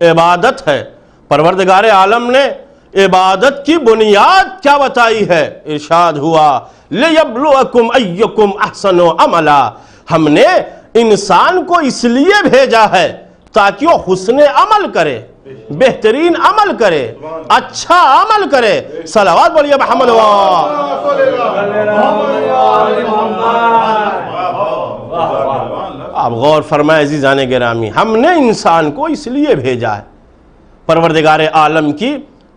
عبادت ہے. پروردگار عالم نے عبادت کی بنیاد کیا بتائی ہے؟ ارشاد ہوا لِيَبْلُوَكُمْ أَيُّكُمْ أَحْسَنُ عَمَلًا، ہم نے انسان کو اس لیے بھیجا ہے تاکہ وہ حسن عمل کرے، بہترین عمل کرے، اچھا عمل کرے. صلوات پڑھیے محمد و آپ غور فرمائے عزیزان گرامی، ہم نے انسان کو اس لیے بھیجا ہے. پروردگار عالم کی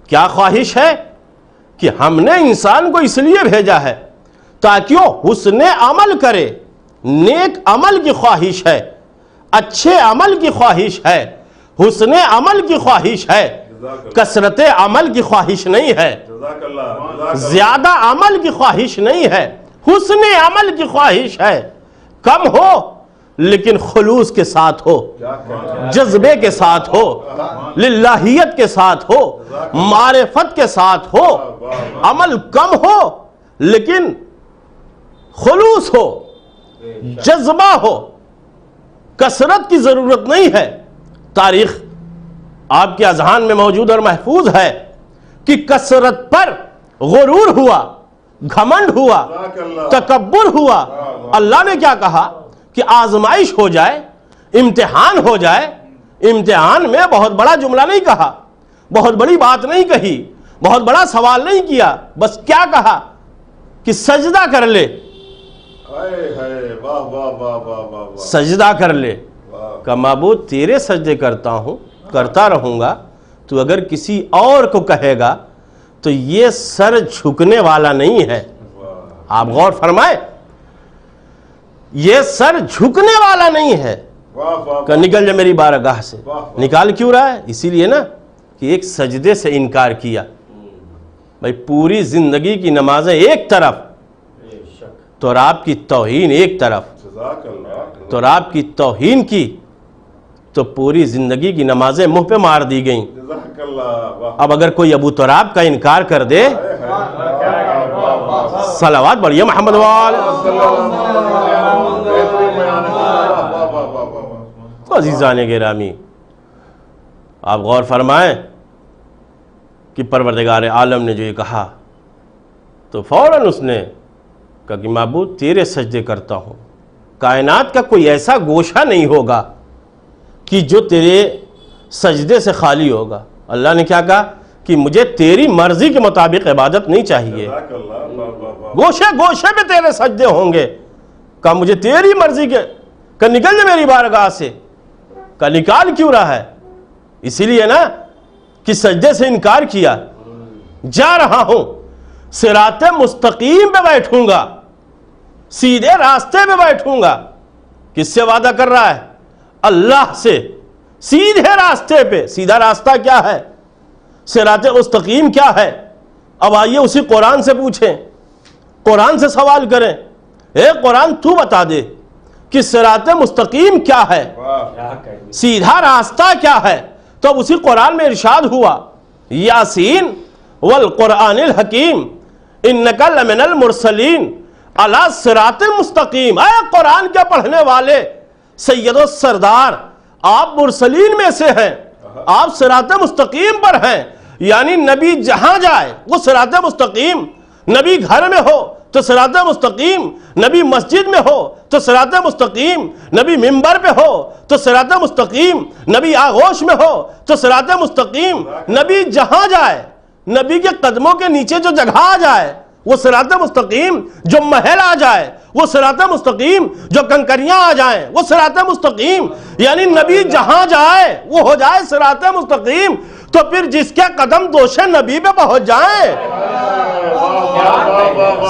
کیا خواہش ہے کہ ہم نے انسان کو اس لیے بھیجا ہے تاکہ وہ حسن عمل کرے. نیک عمل کی خواہش ہے، اچھے عمل کی خواہش ہے، حسن عمل کی خواہش ہے، کثرت عمل کی خواہش نہیں ہے، زیادہ عمل کی خواہش نہیں ہے، حسن عمل کی خواہش ہے. کم ہو لیکن خلوص کے ساتھ ہو، جذبے کے ساتھ ہو، للہیت کے ساتھ ہو، معرفت کے ساتھ ہو. عمل کم ہو لیکن خلوص ہو، جذبہ ہو. کثرت کی ضرورت نہیں ہے. تاریخ آپ کے اذہان میں موجود اور محفوظ ہے کہ کثرت پر غرور ہوا، گھمنڈ ہوا، تکبر ہوا. اللہ نے کیا کہا کہ آزمائش ہو جائے، امتحان ہو جائے. امتحان میں بہت بڑا جملہ نہیں کہا، بہت بڑی بات نہیں کہی، بہت بڑا سوال نہیں کیا، بس کیا کہا کہ سجدہ کر لے، سجدہ کر لے۔ کہ معبود تیرے سجدے کرتا ہوں، کرتا رہوں گا، تو اگر کسی اور کو کہے گا تو یہ سر جھکنے والا نہیں ہے۔ آپ غور فرمائیں، یہ سر جھکنے والا نہیں ہے کہ نکل جا میری بارگاہ سے۔ نکال کیوں رہا ہے؟ اسی لیے نا کہ ایک سجدے سے انکار کیا۔ بھائی پوری زندگی کی نمازیں ایک طرف، تو اور آپ کی توہین ایک طرف، تو اور آپ کی توہین کی تو پوری زندگی کی نمازیں منہ پہ مار دی گئیں۔ اب اگر کوئی ابو تراب کا انکار کر دے، صلوات بڑھیے محمد وال۔ عزیزان گرامی، آپ غور فرمائیں کہ پروردگار عالم نے جو یہ کہا تو فوراً اس نے کہا کہ معبود تیرے سجدے کرتا ہوں، کائنات کا کوئی ایسا گوشہ نہیں ہوگا کہ جو تیرے سجدے سے خالی ہوگا۔ اللہ نے کیا کہا کہ مجھے تیری مرضی کے مطابق عبادت نہیں چاہیے، گوشے گوشے میں تیرے سجدے ہوں گے۔ کہا مجھے تیری مرضی کے، کہ نکل جا میری بارگاہ سے۔ کہ نکال کیوں رہا ہے؟ اسی لیے نا کہ سجدے سے انکار کیا۔ جا رہا ہوں، صراط مستقیم پہ بیٹھوں گا، سیدھے راستے پہ بیٹھوں گا۔ کس سے وعدہ کر رہا ہے؟ اللہ سے، سیدھے راستے پہ۔ سیدھا راستہ کیا ہے؟ صراط مستقیم کیا ہے؟ اب آئیے اسی قرآن سے پوچھیں، قرآن سے سوال کریں، اے قرآن تو بتا دے کہ صراط مستقیم کیا ہے، سیدھا راستہ کیا ہے؟ تو اب اسی قرآن میں ارشاد ہوا، یاسین والقرآن الحکیم انک لمن المرسلین علی صراط مستقیم۔ اے قرآن کے پڑھنے والے سید و سردار، آپ مرسلین میں سے ہیں، آپ صراط مستقیم پر ہیں۔ یعنی نبی جہاں جائے وہ صراط مستقیم، نبی گھر میں ہو تو صراط مستقیم، نبی مسجد میں ہو تو صراط مستقیم، نبی منبر پہ ہو تو صراط مستقیم، نبی آغوش میں ہو تو صراط مستقیم۔ نبی جہاں جائے، نبی کے قدموں کے نیچے جو جگہ آ جائے وہ صراط مستقیم، جو محل آ جائے وہ صراط مستقیم، جو کنکریاں آ جائیں وہ صراط مستقیم۔ یعنی نبی جہاں جائے وہ ہو جائے صراط مستقیم۔ تو پھر جس کے قدم دوش نبی پہ پہنچ جائیں،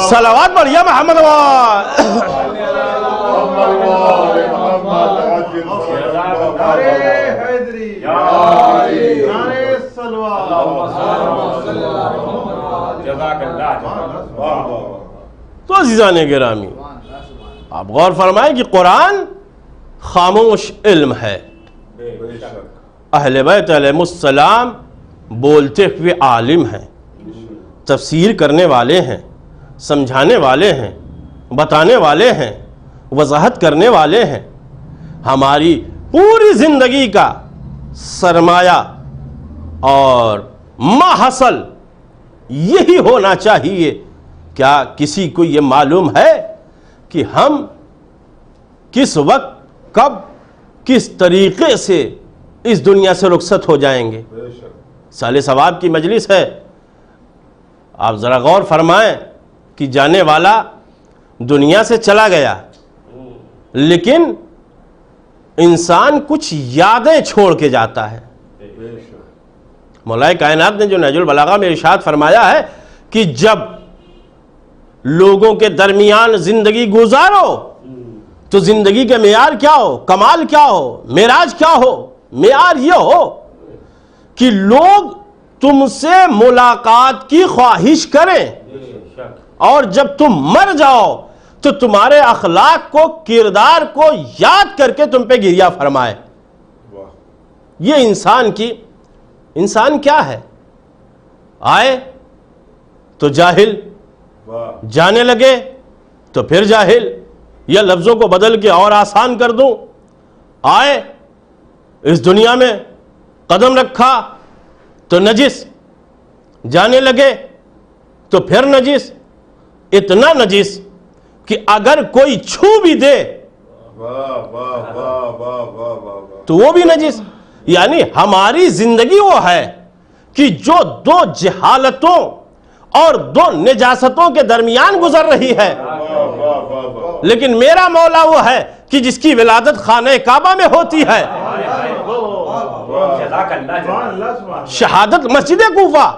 صلوات بڑھیے محمد وال۔ تو عزیزان گرامی، آپ غور فرمائیں کہ قرآن خاموش علم ہے، اہل بیت علیہ السلام بولتے ہوئے عالم ہیں، تفسیر کرنے والے ہیں، سمجھانے والے ہیں، بتانے والے ہیں، وضاحت کرنے والے ہیں۔ ہماری پوری زندگی کا سرمایہ اور ماحصل یہی ہونا چاہیے۔ کیا کسی کو یہ معلوم ہے کہ ہم کس وقت، کب، کس طریقے سے اس دنیا سے رخصت ہو جائیں گے؟ سال ثواب کی مجلس ہے، آپ ذرا غور فرمائیں کہ جانے والا دنیا سے چلا گیا، لیکن انسان کچھ یادیں چھوڑ کے جاتا ہے۔ مولا کائنات نے جو نہج البلاغہ میں ارشاد فرمایا ہے کہ جب لوگوں کے درمیان زندگی گزارو تو زندگی کے معیار کیا ہو، کمال کیا ہو، معراج کیا ہو؟ معیار یہ ہو کہ لوگ تم سے ملاقات کی خواہش کریں، اور جب تم مر جاؤ تو تمہارے اخلاق کو، کردار کو یاد کر کے تم پہ گریہ فرمائے۔ یہ انسان کیا ہے؟ آئے تو جاہل، جانے لگے تو پھر جاہل، یا لفظوں کو بدل کے اور آسان کر دوں، آئے اس دنیا میں قدم رکھا تو نجس، جانے لگے تو پھر نجس، اتنا نجس کہ اگر کوئی چھو بھی دے تو وہ بھی نجس۔ یعنی ہماری زندگی وہ ہے کہ جو دو جہالتوں اور دو نجاستوں کے درمیان گزر رہی ہے، لیکن میرا مولا وہ ہے کہ جس کی ولادت خانہ کعبہ میں ہوتی ہے، شہادت مسجد کوفہ۔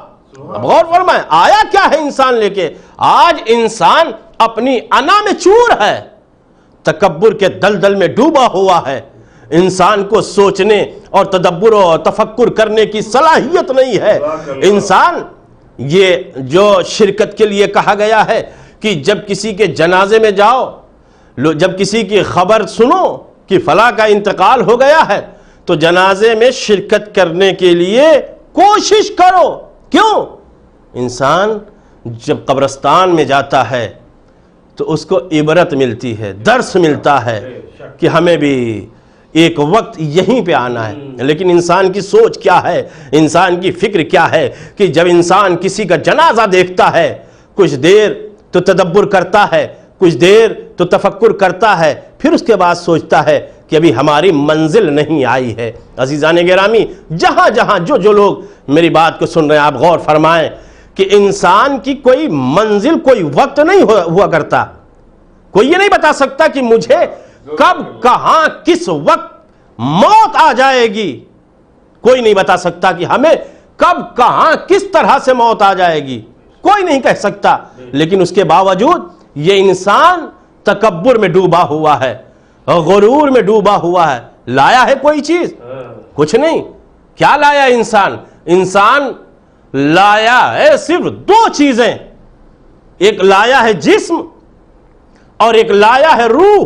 اب غور فرمائیں آیا کیا ہے انسان لے کے؟ آج انسان اپنی انا میں چور ہے، تکبر کے دلدل میں ڈوبا ہوا ہے، انسان کو سوچنے اور تدبر اور تفکر کرنے کی صلاحیت نہیں ہے۔ انسان یہ جو شرکت کے لیے کہا گیا ہے کہ جب کسی کے جنازے میں جاؤ، جب کسی کی خبر سنو کہ فلاں کا انتقال ہو گیا ہے تو جنازے میں شرکت کرنے کے لیے کوشش کرو۔ کیوں؟ انسان جب قبرستان میں جاتا ہے تو اس کو عبرت ملتی ہے، درس ملتا ہے کہ ہمیں بھی ایک وقت یہیں پہ آنا ہے۔ لیکن انسان کی سوچ کیا ہے، انسان کی فکر کیا ہے کہ جب انسان کسی کا جنازہ دیکھتا ہے کچھ دیر تو تدبر کرتا ہے، کچھ دیر تو تفکر کرتا ہے، پھر اس کے بعد سوچتا ہے کہ ابھی ہماری منزل نہیں آئی ہے۔ عزیزان گرامی، جہاں جہاں جو لوگ میری بات کو سن رہے ہیں، آپ غور فرمائیں کہ انسان کی کوئی منزل، کوئی وقت نہیں ہوا کرتا۔ کوئی یہ نہیں بتا سکتا کہ مجھے کب، کہاں، کس وقت موت آ جائے گی۔ کوئی نہیں بتا سکتا کہ ہمیں کب، کہاں، کس طرح سے موت آ جائے گی، کوئی نہیں کہہ سکتا۔ لیکن اس کے باوجود یہ انسان تکبر میں ڈوبا ہوا ہے، غرور میں ڈوبا ہوا ہے۔ لایا ہے کوئی چیز؟ کچھ نہیں۔ کیا لایا انسان؟ انسان لایا ہے صرف دو چیزیں، ایک لایا ہے جسم اور ایک لایا ہے روح۔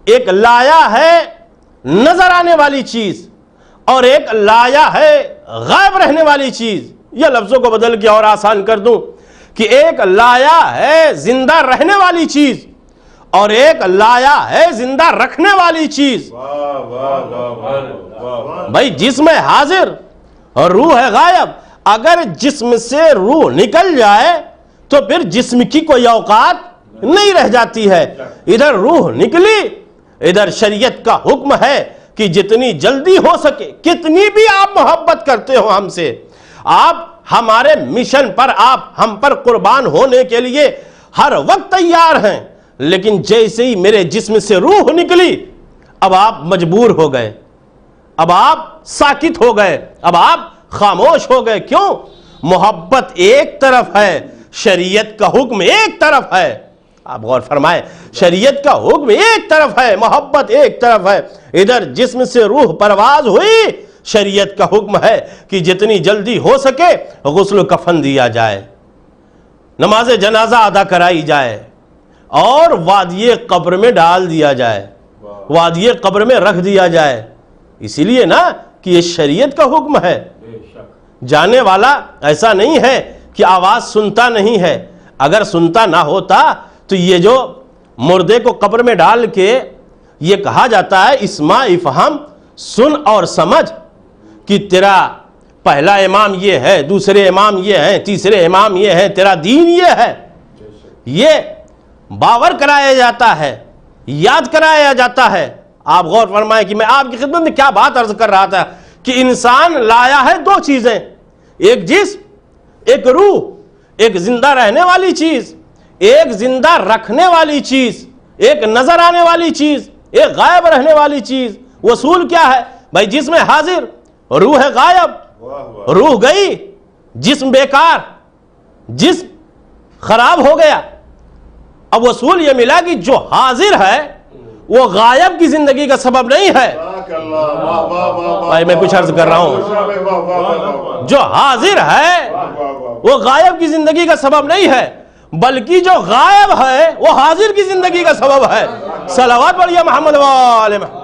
ایک لایا ہے نظر آنے والی چیز اور ایک لایا ہے غائب رہنے والی چیز۔ یہ لفظوں کو بدل کے اور آسان کر دوں کہ ایک لایا ہے زندہ رہنے والی چیز اور ایک لایا ہے زندہ رکھنے والی چیز۔ بھائی جسم ہے حاضر اور روح ہے غائب۔ اگر جسم سے روح نکل جائے تو پھر جسم کی کوئی اوقات نہیں رہ جاتی ہے۔ ادھر روح نکلی، ادھر شریعت کا حکم ہے کہ جتنی جلدی ہو سکے، کتنی بھی آپ محبت کرتے ہو ہم سے، آپ ہمارے مشن پر، آپ ہم پر قربان ہونے کے لیے ہر وقت تیار ہیں، لیکن جیسے ہی میرے جسم سے روح نکلی اب آپ مجبور ہو گئے، اب آپ ساکت ہو گئے، اب آپ خاموش ہو گئے۔ کیوں؟ محبت ایک طرف ہے، شریعت کا حکم ایک طرف ہے۔ آپ غور فرمائیں، شریعت کا حکم ایک طرف ہے، محبت ایک طرف ہے۔ ادھر جسم سے روح پرواز ہوئی، شریعت کا حکم ہے کہ جتنی جلدی ہو سکے غسل و کفن دیا جائے، نماز جنازہ ادا کرائی جائے اور وادی قبر میں ڈال دیا جائے، وادی قبر میں رکھ دیا جائے۔ اسی لیے نا کہ یہ شریعت کا حکم ہے۔ جانے والا ایسا نہیں ہے کہ آواز سنتا نہیں ہے، اگر سنتا نہ ہوتا تو یہ جو مردے کو قبر میں ڈال کے یہ کہا جاتا ہے اسمع افہم، سن اور سمجھ کہ تیرا پہلا امام یہ ہے، دوسرے امام یہ ہیں، تیسرے امام یہ ہیں، تیرا دین یہ ہے، یہ باور کرایا جاتا ہے، یاد کرایا جاتا ہے۔ آپ غور فرمائیں کہ میں آپ کی خدمت میں کیا بات عرض کر رہا تھا کہ انسان لایا ہے دو چیزیں، ایک جسم، ایک روح، ایک زندہ رہنے والی چیز، ایک زندہ رکھنے والی چیز، ایک نظر آنے والی چیز، ایک غائب رہنے والی چیز۔ وصول کیا ہے؟ بھائی جسم حاضر، روح ہے غائب، روح گئی، جسم بیکار، جسم خراب ہو گیا۔ اب وصول یہ ملا کہ جو حاضر ہے وہ غائب کی زندگی کا سبب نہیں ہے۔ بھائی میں کچھ عرض کر رہا ہوں، جو حاضر ہے وہ غائب کی زندگی کا سبب نہیں ہے، بلکہ جو غائب ہے وہ حاضر کی زندگی کا سبب ہے۔ صلوات پڑھیے محمد وآل محمد۔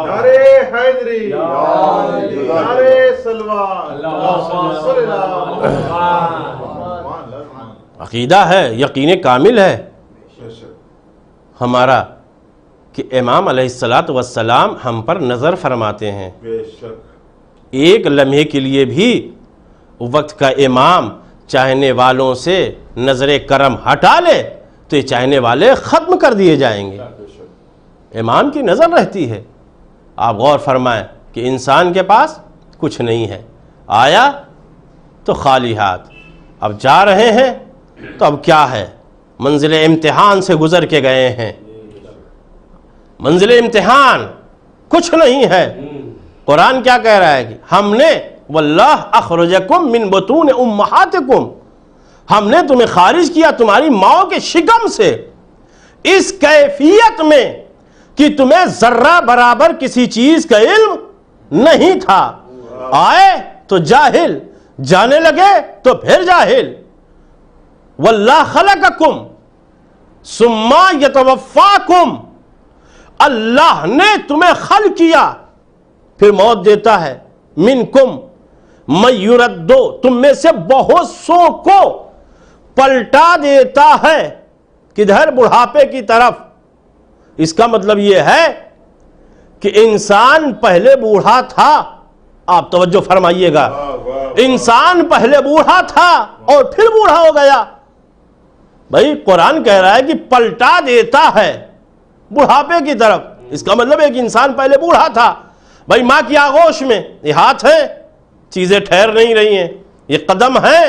نعرے حیدری، نعرے سلوان، عقیدہ ہے، یقین کامل ہے ہمارا کہ امام علیہ السلام ہم پر نظر فرماتے ہیں۔ ایک لمحے کے لیے بھی وقت کا امام چاہنے والوں سے نظر کرم ہٹا لے تو یہ چاہنے والے ختم کر دیے جائیں گے۔ امام کی نظر رہتی ہے، آپ غور فرمائیں کہ انسان کے پاس کچھ نہیں ہے، آیا تو خالی ہاتھ، اب جا رہے ہیں تو اب کیا ہے، منزل امتحان سے گزر کے گئے ہیں، منزل امتحان کچھ نہیں ہے۔ قرآن کیا کہہ رہا ہے کہ ہم نے واللہ اخرجکم من بطون امہاتکم، ہم نے تمہیں خارج کیا تمہاری ماؤں کے شکم سے، اس کیفیت میں کہ تمہیں ذرہ برابر کسی چیز کا علم نہیں تھا، آئے تو جاہل، جانے لگے تو پھر جاہل۔ واللہ خلقکم ثم یتوفاکم، اللہ نے تمہیں خلق کیا پھر موت دیتا ہے، منکم من یردو، تم میں سے بہت سو کو پلٹا دیتا ہے، کدھر؟ بڑھاپے کی طرف۔ اس کا مطلب یہ ہے کہ انسان پہلے بوڑھا تھا، آپ توجہ فرمائیے گا، انسان پہلے بوڑھا تھا اور پھر بوڑھا ہو گیا۔ بھائی قرآن کہہ رہا ہے کہ پلٹا دیتا ہے بڑھاپے کی طرف، اس کا مطلب ہے کہ انسان پہلے بوڑھا تھا۔ بھائی ماں کی آغوش میں یہ ہاتھ ہے، چیزیں ٹھہر نہیں رہی ہیں، یہ قدم ہے،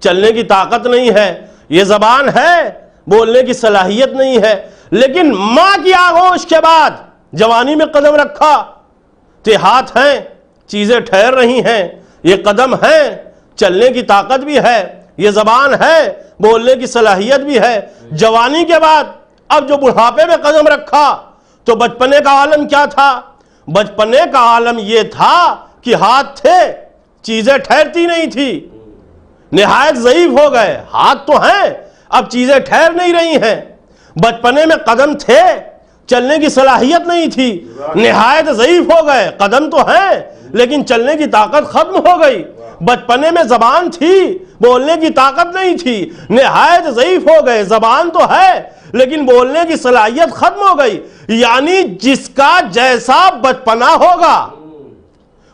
چلنے کی طاقت نہیں ہے، یہ زبان ہے، بولنے کی صلاحیت نہیں ہے، لیکن ماں کی آغوش کے بعد جوانی میں قدم رکھا تو یہ ہاتھ ہیں، چیزیں ٹھہر رہی ہیں، یہ قدم ہیں، چلنے کی طاقت بھی ہے، یہ زبان ہے، بولنے کی صلاحیت بھی ہے۔ جوانی کے بعد اب جو بڑھاپے میں قدم رکھا تو بچپنے کا عالم کیا تھا؟ بچپنے کا عالم یہ تھا کہ ہاتھ تھے، چیزیں ٹھہرتی نہیں تھی، نہایت ضعیف ہو گئے، ہاتھ تو ہیں اب چیزیں ٹھہر نہیں رہی ہیں۔ بچپنے میں قدم تھے، چلنے کی صلاحیت نہیں تھی، نہایت ضعیف ہو گئے، قدم تو ہیں لیکن چلنے کی طاقت ختم ہو گئی۔ بچپنے میں زبان تھی، بولنے کی طاقت نہیں تھی، نہایت ضعیف ہو گئے، زبان تو ہے لیکن بولنے کی صلاحیت ختم ہو گئی۔ یعنی جس کا جیسا بچپنا ہوگا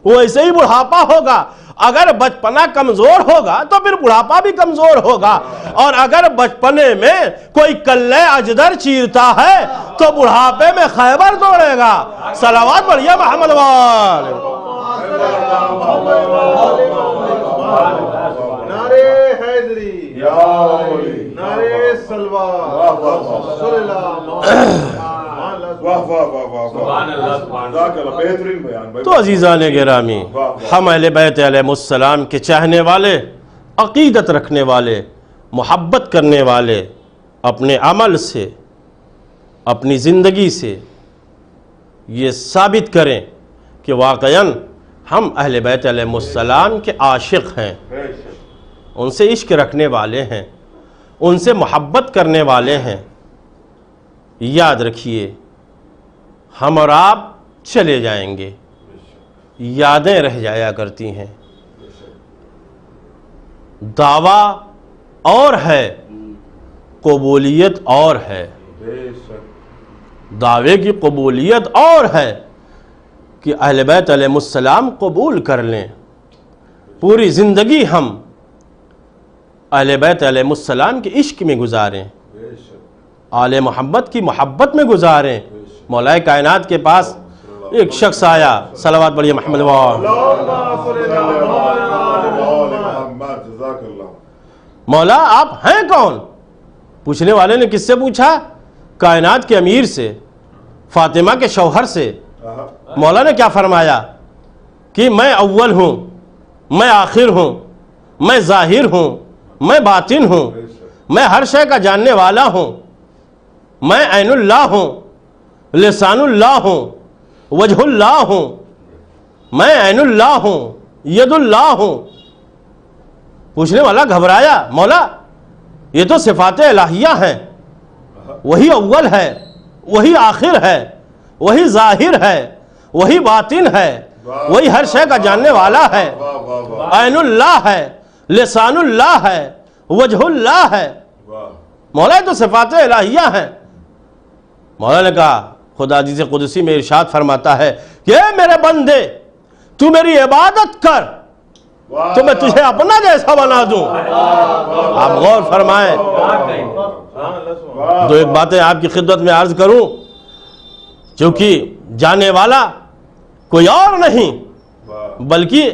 ویسے ہی بڑھاپا ہوگا۔ اگر بچپنا کمزور ہوگا تو پھر بڑھاپا بھی کمزور ہوگا، اور اگر بچپنے میں کوئی کلے اجدر چیرتا ہے تو بڑھاپے میں خیبر توڑے گا۔ صلوات پڑھیے محمد وال۔ نعرے حیدری، نعرے سلوات، صلی اللہ تو عزیزان گرامی، ہم اہل بیت علیہ السلام کے چاہنے والے، عقیدت رکھنے والے، محبت کرنے والے، اپنے عمل سے، اپنی زندگی سے یہ ثابت کریں کہ واقعاً ہم اہل بیت علیہ السلام کے عاشق ہیں، ان سے عشق رکھنے والے ہیں، ان سے محبت کرنے والے ہیں۔ یاد رکھیے ہم اور آپ چلے جائیں گے، یادیں رہ جایا کرتی ہیں، دعویٰ اور ہے، قبولیت اور ہے۔ دعوے کی قبولیت اور ہے کہ اہل بیت علیہ السلام قبول کر لیں، پوری زندگی ہم اہل بیت علیہ السلام کے عشق میں گزاریں، آل محمد کی محبت میں گزاریں۔ مولا کائنات کے پاس ایک شخص آیا، صلوات پڑھیے محمد وال۔ مولا آپ ہیں کون؟ پوچھنے والے نے کس سے پوچھا؟ کائنات کے امیر سے، فاطمہ کے شوہر سے۔ مولا نے کیا فرمایا کہ میں اول ہوں، میں آخر ہوں، میں ظاہر ہوں، میں باطن ہوں، میں ہر شے کا جاننے والا ہوں، میں عین اللہ ہوں، لسان اللہ ہوں، وجہ اللہ ہوں، میں عین اللہ ہوں، ید اللہ ہوں۔ پوچھنے والا گھبرایا، مولا یہ تو صفات الہیہ ہیں، وہی اول ہے، وہی آخر ہے، وہی ظاہر ہے، وہی باطن ہے، وہی ہر شے کا جاننے والا ہے، عین اللہ ہے، لسان اللہ ہے، وجہ اللہ ہے۔ مولا یہ تو صفات الہیہ ہیں۔ مولا نے کہا، خدا حدیث قدسی میں ارشاد فرماتا ہے کہ اے میرے بندے تو میری عبادت کر تو میں تجھے اپنا جیسا بنا دوں۔ آپ غور فرمائیں، دو ایک باتیں آپ کی خدمت میں عرض کروں، چونکہ جانے والا کوئی اور نہیں بلکہ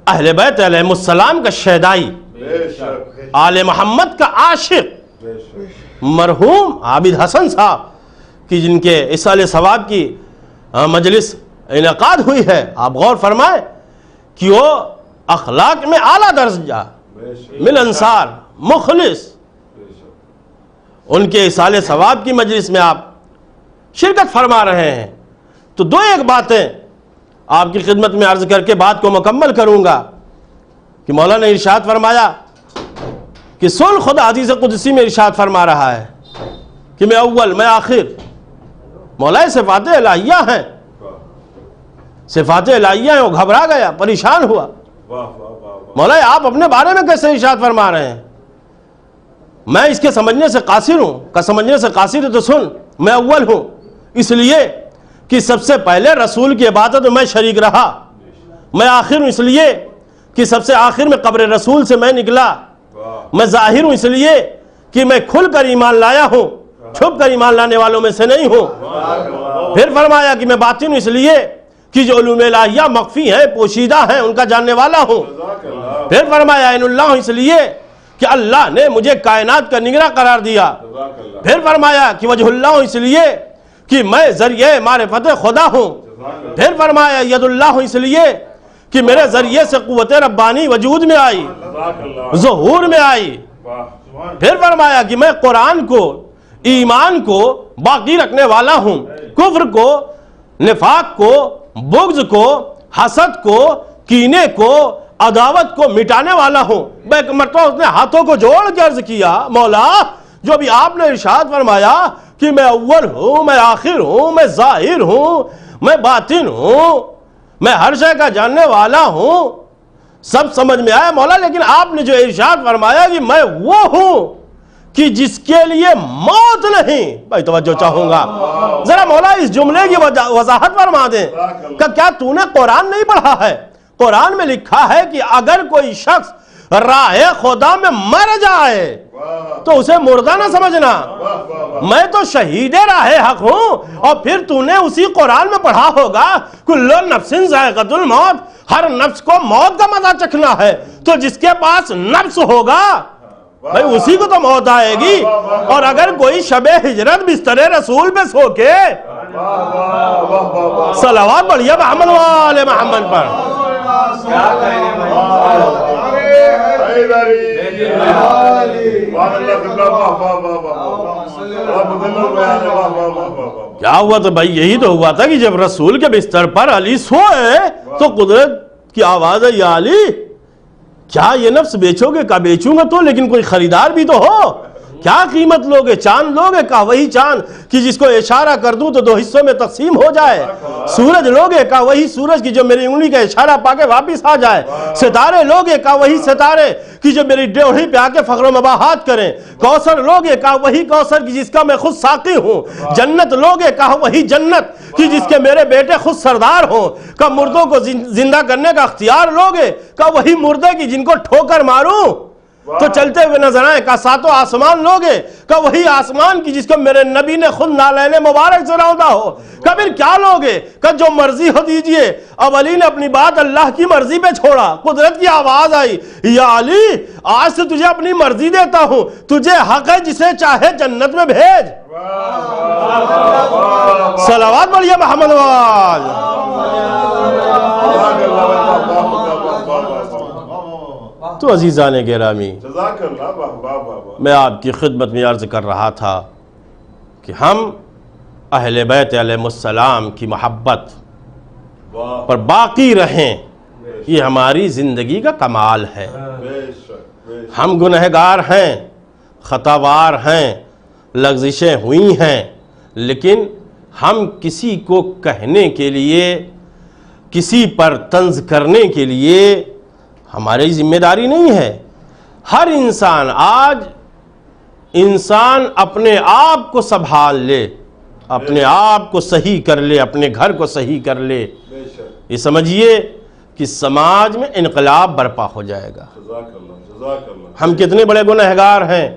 اہل بیت علیہ السلام کا شیدائی، آل محمد کا عاشق مرحوم عابد حسن صاحب کی جن کے اصال ثواب کی مجلس انعقاد ہوئی ہے. آپ غور فرمائیں کہ وہ اخلاق میں اعلیٰ درجہ، ملنسار، مخلص، ان کے اصال ثواب کی مجلس میں آپ شرکت فرما رہے ہیں. تو دو ایک باتیں آپ کی خدمت میں عرض کر کے بات کو مکمل کروں گا کہ مولا نے ارشاد فرمایا کہ سن، خدا حدیث قدسی میں ارشاد فرما رہا ہے کہ میں اول، میں آخر. مولا صفات الہیہ ہیں، صفات الہیہ ہیں. وہ گھبرا گیا، پریشان ہوا. مولا آپ اپنے بارے میں کیسے ارشاد فرما رہے ہیں؟ میں اس کے سمجھنے سے قاصر ہوں. کا سمجھنے سے قاصر ہے تو سن، میں اول ہوں اس لیے کہ سب سے پہلے رسول کی عبادت میں شریک رہا. میں آخر ہوں اس لیے کہ سب سے آخر میں قبر رسول سے میں نکلا. میں ظاہر ہوں اس لیے کہ میں کھل کر ایمان لایا ہوں، چھپ کر ایمان لانے والوں میں سے نہیں ہوں. پھر فرمایا کہ میں باطن ہوں اس لیے کہ جو علوم الہیہ مخفی ہیں، پوشیدہ ہیں، ان کا جاننے والا ہوں. پھر فرمایا عین اللہ ہوں اس لیے کہ اللہ نے مجھے کائنات کا نگراں قرار دیا. پھر فرمایا کہ وجہ اللہ ہوں اس لیے کہ میں ذریعہ معرفت خدا ہوں. پھر فرمایا ید اللہ ہوں اس لیے کہ میرے ذریعے سے قوت ربانی وجود میں آئی، ظہور میں آئی. پھر فرمایا کہ میں قرآن کو، ایمان کو باقی رکھنے والا ہوں، کفر کو، نفاق کو، بغض کو، حسد کو، کینے کو، عداوت کو مٹانے والا ہوں. ایک مرتبہ اس نے ہاتھوں کو جوڑ کے عرض کیا، مولا جو بھی آپ نے ارشاد فرمایا کہ میں اول ہوں، میں آخر ہوں، میں ظاہر ہوں، میں باطن ہوں، میں ہر شے کا جاننے والا ہوں، سب سمجھ میں آیا مولا. لیکن آپ نے جو ارشاد فرمایا کہ میں وہ ہوں کہ جس کے لیے موت نہیں. بھائی توجہ چاہوں گا، ذرا مولا اس جملے کی وضاحت فرما دیں کہ کیا تو نے قرآن نہیں پڑھا ہے؟ قرآن میں لکھا ہے کہ اگر کوئی شخص راہ خدا میں مر جائے تو اسے مردہ نہ سمجھنا. میں تو شہید راہ حق ہوں. اور پھر تو نے اسی قرآن میں پڑھا ہوگا کل نفس ذائقۃ الموت، ہر نفس کو موت کا مزہ چکھنا ہے. تو جس کے پاس نفس ہوگا بھائی اسی کو تو موت آئے گی. اور اگر کوئی شب ہجرت بستر رسول پہ سو کے صلوات پڑھیے محمد وآل محمد پر، کیا ہوا تو بھائی یہی تو ہوا تھا کہ جب رسول کے بستر پر علی سوئے تو قدرت کی آواز ہے یا علی کیا یہ نفس بیچو گے؟ کہا بیچوں گا تو، لیکن کوئی خریدار بھی تو ہو. کیا قیمت لوگے؟ چاند لوگے؟ کہا وہی چاند کہ جس کو اشارہ کر دوں تو دو حصوں میں تقسیم ہو جائے. سورج لوگے؟ کہا وہی سورج کی جو میری انگلی کا اشارہ پا کے واپس آ جائے. ستارے لوگے؟ کہا وہی ستارے کہ جو میری ڈیوڑھی پہ آ کے فخر و مباحات کریں. کوثر لوگے؟ کہا وہی کوثر کی جس کا میں خود ساقی ہوں. جنت لوگے؟ کہا وہی جنت کہ جس کے میرے بیٹے خود سردار ہوں. کہا مردوں کو زندہ کرنے کا اختیار لوگے؟ کہا وہی مردے کی جن کو ٹھوکر ماروں تو چلتے ہوئے نظر آئے. کہا ساتوں آسمان لوگے؟ کہا وہی آسمان کی جس کو میرے نبی نے خود نالین مبارک سے روندا ہو. کہا پھر کیا لوگے؟ کہا جو مرضی ہو دیجئے. اب علی نے اپنی بات اللہ کی مرضی پہ چھوڑا. قدرت کی آواز آئی یا علی آج سے تجھے اپنی مرضی دیتا ہوں، تجھے حق ہے جسے چاہے جنت میں بھیج. صلوات پڑھیے محمد وآل. تو عزیزان گرامی، میں آپ کی خدمت میں عرض کر رہا تھا کہ ہم اہل بیت علیہ السلام کی محبت پر باقی رہیں، یہ ہماری زندگی کا کمال ہے. ہم گنہگار ہیں، خطاوار ہیں، لغزشیں ہوئی ہیں، لیکن ہم کسی کو کہنے کے لیے، کسی پر طنز کرنے کے لیے ہماری ذمہ داری نہیں ہے. ہر انسان آج اپنے آپ کو سنبھال لے، اپنے آپ کو صحیح کر لے، اپنے گھر کو صحیح کر لے. یہ سمجھیے کہ سماج میں انقلاب برپا ہو جائے گا. ہم کتنے بڑے گنہگار ہیں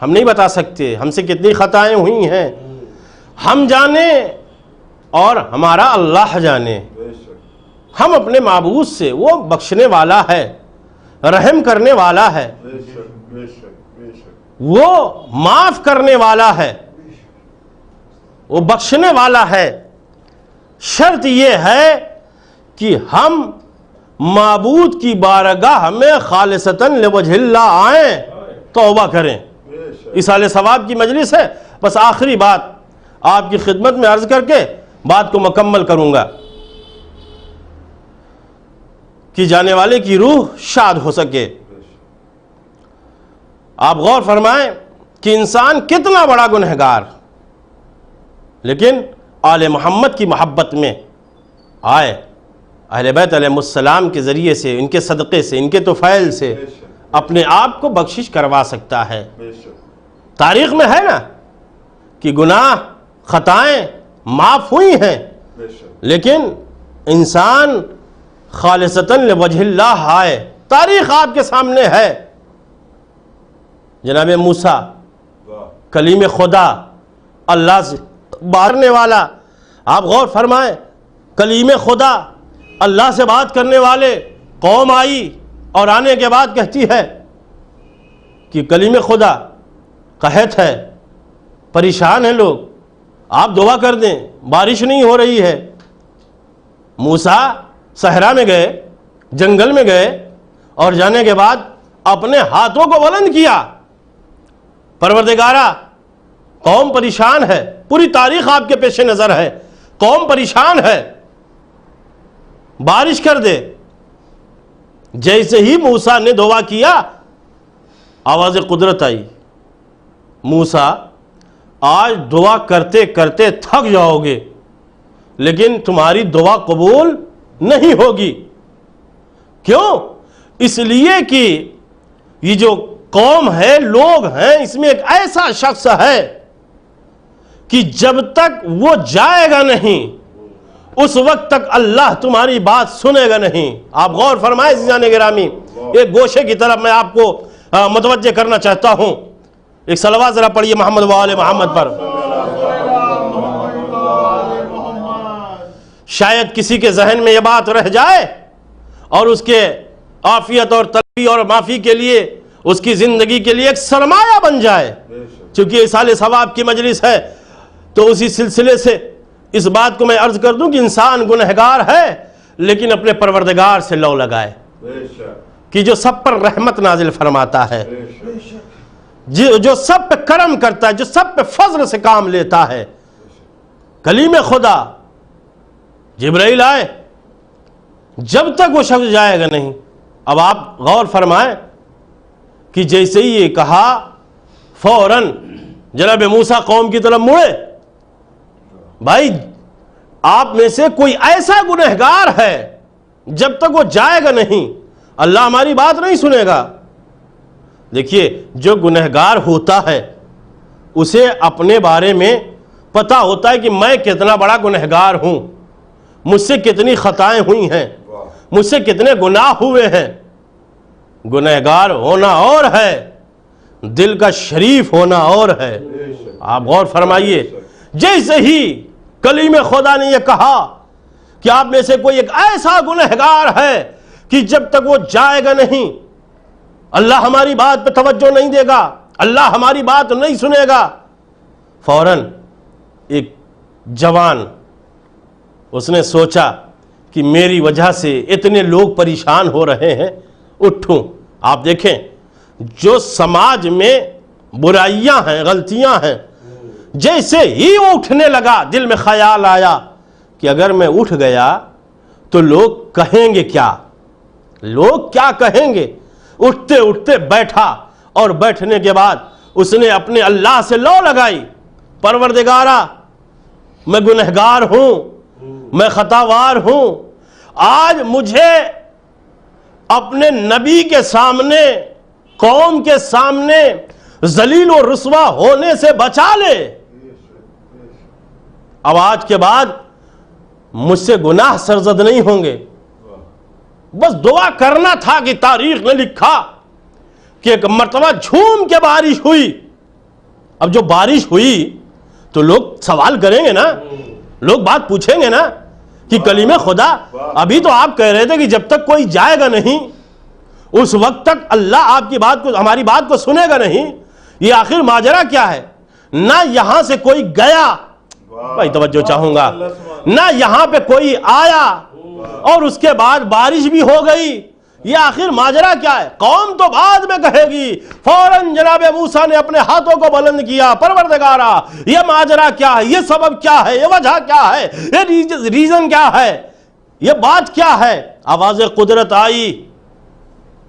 ہم نہیں بتا سکتے، ہم سے کتنی خطائیں ہوئی ہیں ہم جانیں اور ہمارا اللہ جانے. ہم اپنے معبود سے، وہ بخشنے والا ہے، رحم کرنے والا ہے، وہ معاف کرنے والا ہے، وہ بخشنے والا ہے. شرط یہ ہے کہ ہم معبود کی بارگاہ میں خالصتاً لوجہ اللہ آئیں، توبہ کریں. ایصال ثواب کی مجلس ہے. بس آخری بات آپ کی خدمت میں عرض کر کے بات کو مکمل کروں گا کہ جانے والے کی روح شاد ہو سکے. آپ غور فرمائیں کہ انسان کتنا بڑا گنہگار، لیکن آل محمد کی محبت میں آئے، اہل بیت علیہ السلام کے ذریعے سے، ان کے صدقے سے، ان کے طفیل سے اپنے آپ کو بخشش کروا سکتا ہے. تاریخ میں ہے نا کہ گناہ خطائیں معاف ہوئی ہیں، لیکن انسان خالصتاً لوجہ اللہ آئے. تاریخ آپ کے سامنے ہے. جناب موسیٰ کلیم خدا، اللہ سے بات کرنے والا. آپ غور فرمائیں، کلیم خدا، اللہ سے بات کرنے والے. قوم آئی اور آنے کے بعد کہتی ہے کہ کلیم خدا قحط ہے، پریشان ہیں لوگ، آپ دعا کر دیں، بارش نہیں ہو رہی ہے. موسیٰ صحرا میں گئے، جنگل میں گئے، اور جانے کے بعد اپنے ہاتھوں کو بلند کیا. پروردگارہ قوم پریشان ہے. پوری تاریخ آپ کے پیش نظر ہے. قوم پریشان ہے، بارش کر دے. جیسے ہی موسیٰ نے دعا کیا، آواز قدرت آئی. موسیٰ آج دعا کرتے کرتے تھک جاؤ گے، لیکن تمہاری دعا قبول نہیں ہوگی. کیوں؟ اس لیے کہ یہ جو قوم ہے، لوگ ہیں، اس میں ایک ایسا شخص ہے کہ جب تک وہ جائے گا نہیں، اس وقت تک اللہ تمہاری بات سنے گا نہیں. آپ غور فرمائیں عزیزان گرامی، ایک گوشے کی طرف میں آپ کو متوجہ کرنا چاہتا ہوں. ایک صلوات ذرا پڑھیے محمد و آل محمد پر. شاید کسی کے ذہن میں یہ بات رہ جائے اور اس کے عافیت اور ترقی اور معافی کے لیے، اس کی زندگی کے لیے ایک سرمایہ بن جائے. چونکہ ایصال ثواب کی مجلس ہے تو اسی سلسلے سے اس بات کو میں عرض کر دوں کہ انسان گنہگار ہے، لیکن اپنے پروردگار سے لو لگائے کہ جو سب پر رحمت نازل فرماتا ہے، جو سب پہ کرم کرتا ہے، جو سب پہ فضل سے کام لیتا ہے. کلیم خدا جبرائیل آئے، جب تک وہ شخص جائے گا نہیں. اب آپ غور فرمائیں کہ جیسے ہی یہ کہا، فوراً جناب موسیٰ قوم کی طرف مڑے. بھائی آپ میں سے کوئی ایسا گنہگار ہے، جب تک وہ جائے گا نہیں اللہ ہماری بات نہیں سنے گا. دیکھیے، جو گنہگار ہوتا ہے اسے اپنے بارے میں پتہ ہوتا ہے کہ میں کتنا بڑا گنہگار ہوں، مجھ سے کتنی خطائیں ہوئی ہیں، مجھ سے کتنے گناہ ہوئے ہیں. گنہگار ہونا اور ہے، دل کا شریف ہونا اور ہے. آپ غور فرمائیے، جیسے ہی کلیم خدا نے یہ کہا کہ آپ میں سے کوئی ایک ایسا گنہگار ہے کہ جب تک وہ جائے گا نہیں اللہ ہماری بات پہ توجہ نہیں دے گا، اللہ ہماری بات نہیں سنے گا. فوراً ایک جوان، اس نے سوچا کہ میری وجہ سے اتنے لوگ پریشان ہو رہے ہیں، اٹھوں. آپ دیکھیں، جو سماج میں برائیاں ہیں، غلطیاں ہیں، جیسے ہی وہ اٹھنے لگا، دل میں خیال آیا کہ اگر میں اٹھ گیا تو لوگ کہیں گے کیا، لوگ کیا کہیں گے. اٹھتے اٹھتے بیٹھا، اور بیٹھنے کے بعد اس نے اپنے اللہ سے لو لگائی. پروردگارہ میں گنہگار ہوں، میں خطاوار ہوں، آج مجھے اپنے نبی کے سامنے، قوم کے سامنے ذلیل و رسوا ہونے سے بچا لے. اب آج کے بعد مجھ سے گناہ سرزد نہیں ہوں گے. بس دعا کرنا تھا کہ تاریخ نے لکھا کہ ایک مرتبہ جھوم کے بارش ہوئی. اب جو بارش ہوئی تو لوگ سوال کریں گے نا لوگ بات پوچھیں گے نا کہ کلیم خدا، ابھی تو آپ کہہ رہے تھے کہ جب تک کوئی جائے گا نہیں اس وقت تک اللہ آپ کی بات کو، ہماری بات کو سنے گا نہیں، یہ آخر ماجرا کیا ہے؟ نہ یہاں سے کوئی گیا، بھائی توجہ چاہوں گا، نہ یہاں پہ کوئی آیا اور اس کے بعد بارش بھی ہو گئی، یہ آخر ماجرا کیا ہے؟ قوم تو بعد میں کہے گی، فوراً جناب موسیٰ نے اپنے ہاتھوں کو بلند کیا، پروردگارا یہ ماجرا کیا ہے، یہ سبب کیا ہے، یہ وجہ کیا ہے، یہ ریزن کیا ہے، یہ بات کیا ہے؟ آواز قدرت آئی،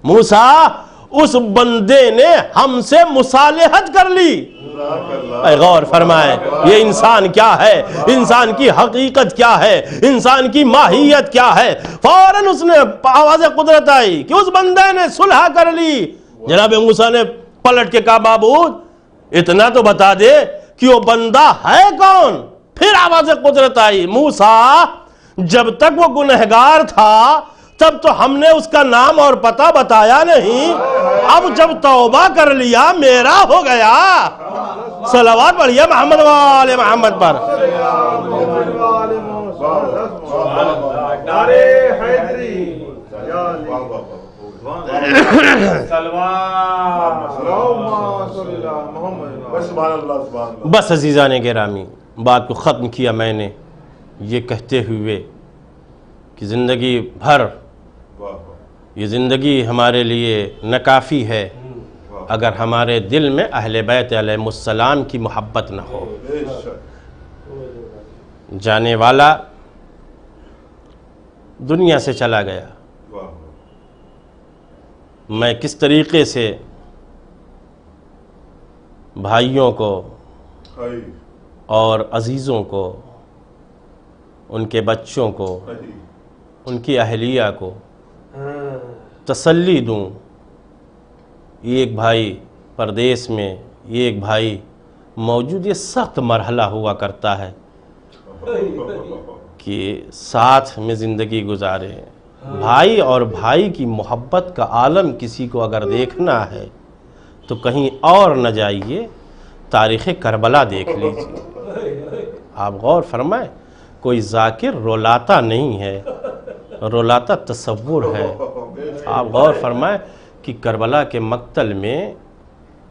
موسیٰ اس بندے نے ہم سے مصالحت کر لی۔ اے غور فرمائے، یہ انسان کیا ہے، انسان کی حقیقت کیا ہے، انسان کی ماہیت کیا ہے؟ فوراً اس نے آواز قدرت آئی کہ اس بندے نے صلح کر لی۔ جناب موسیٰ نے پلٹ کے کہا معبود اتنا تو بتا دے کہ وہ بندہ ہے کون؟ پھر آواز قدرت آئی، موسیٰ جب تک وہ گنہگار تھا تب تو ہم نے اس کا نام اور پتہ بتایا نہیں، اب جب توبہ کر لیا میرا ہو گیا۔ صلوات پڑھیے محمد وآل محمد پر۔ نعرے حیدری، بس عزیزان گرامی، بات کو ختم کیا میں نے یہ کہتے ہوئے کہ زندگی بھر یہ زندگی ہمارے لیے ناکافی ہے اگر ہمارے دل میں اہل بیت علیہ السلام کی محبت نہ ہو۔ جانے والا دنیا سے چلا گیا، میں کس طریقے سے بھائیوں کو اور عزیزوں کو، ان کے بچوں کو، ان کی اہلیہ کو تسلی دوں۔ ایک بھائی پردیس میں، ایک بھائی موجود، یہ سخت مرحلہ ہوا کرتا ہے کہ ساتھ میں زندگی گزارے۔ بھائی اور بھائی کی محبت کا عالم کسی کو اگر دیکھنا ہے تو کہیں اور نہ جائیے، تاریخ کربلا دیکھ لیجیے۔ آپ غور فرمائیں، کوئی ذاکر رولاتا نہیں ہے، رولاتا تصور ہے۔ آپ غور فرمائیں کہ کربلا کے مقتل میں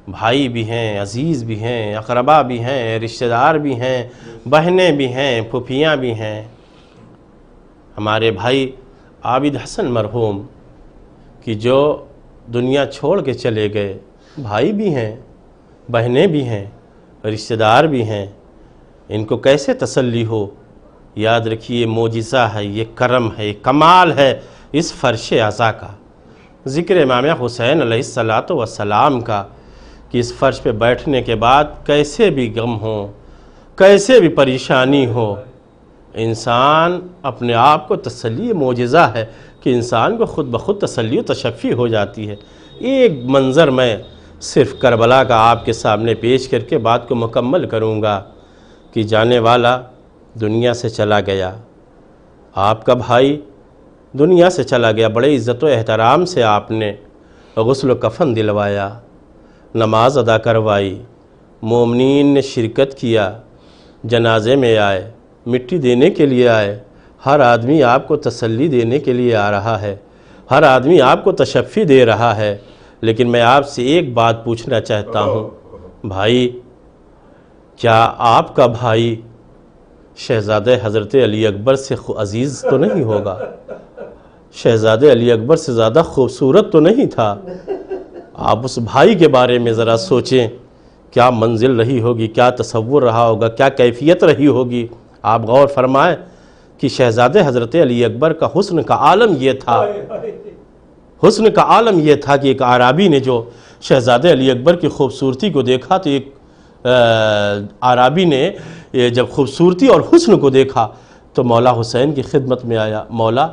بھائی بھی ہیں، عزیز بھی ہیں، اقربا بھی ہیں، رشتہ دار بھی ہیں، بہنیں بھی ہیں، پھوپھیاں بھی ہیں۔ ہمارے بھائی عابد حسن مرحوم کی جو دنیا چھوڑ کے چلے گئے، بھائی بھی ہیں، بہنیں بھی ہیں، رشتہ دار بھی ہیں، ان کو کیسے تسلی ہو؟ یاد رکھیے معجزہ ہے، یہ کرم ہے، یہ کمال ہے اس فرش عزا کا، ذکر امام حسین علیہ السلام کا، کہ اس فرش پہ بیٹھنے کے بعد کیسے بھی غم ہو، کیسے بھی پریشانی ہو، انسان اپنے آپ کو تسلی، معجزہ ہے کہ انسان کو خود بخود تسلی و تشفی ہو جاتی ہے۔ ایک منظر میں صرف کربلا کا آپ کے سامنے پیش کر کے بات کو مکمل کروں گا کہ جانے والا دنیا سے چلا گیا، آپ کا بھائی دنیا سے چلا گیا، بڑے عزت و احترام سے آپ نے غسل و کفن دلوایا، نماز ادا کروائی، مومنین نے شرکت کیا، جنازے میں آئے، مٹی دینے کے لیے آئے، ہر آدمی آپ کو تسلی دینے کے لیے آ رہا ہے، ہر آدمی آپ کو تشفی دے رہا ہے، لیکن میں آپ سے ایک بات پوچھنا چاہتا ہوں، بھائی کیا آپ کا بھائی شہزادہ حضرت علی اکبر سے عزیز تو نہیں ہوگا؟ شہزادہ علی اکبر سے زیادہ خوبصورت تو نہیں تھا؟ آپ اس بھائی کے بارے میں ذرا سوچیں، کیا منزل رہی ہوگی، کیا تصور رہا ہوگا، کیا کیفیت رہی ہوگی۔ آپ غور فرمائیں کہ شہزادہ حضرت علی اکبر کا حسن کا عالم یہ تھا، حسن کا عالم یہ تھا کہ ایک اعرابی نے جو شہزادہ علی اکبر کی خوبصورتی کو دیکھا تو ایک اعرابی نے جب خوبصورتی اور حسن کو دیکھا تو مولا حسین کی خدمت میں آیا، مولا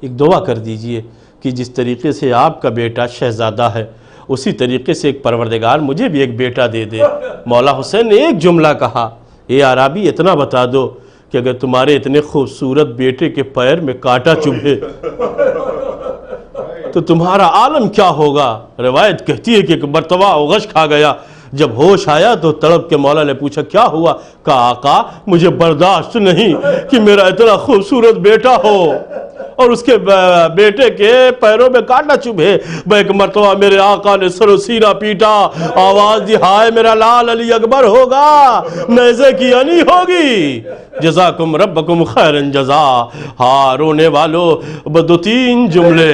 ایک دعا کر دیجئے کہ جس طریقے سے آپ کا بیٹا شہزادہ ہے اسی طریقے سے ایک پروردگار مجھے بھی ایک بیٹا دے دے۔ مولا حسین نے ایک جملہ کہا، اے اعرابی اتنا بتا دو کہ اگر تمہارے اتنے خوبصورت بیٹے کے پیر میں کانٹا چبھے تو تمہارا عالم کیا ہوگا۔ روایت کہتی ہے کہ ایک مرتبہ غش کھا گیا، جب ہوش آیا تو تڑپ کے مولا نے پوچھا کیا ہوا؟ کہا آقا مجھے برداشت نہیں کہ میرا اتنا خوبصورت بیٹا ہو اور اس کے بیٹے کے پیروں میں کانٹا چبھے۔ ایک مرتبہ میرے آقا نے سر و سینہ پیٹا، آواز دی ہائے میرا لال علی اکبر ہوگا، نیزے کی انی ہوگی، جزاکم ربکم خیرن جزا۔ ہاں رونے والوں بدو تین جملے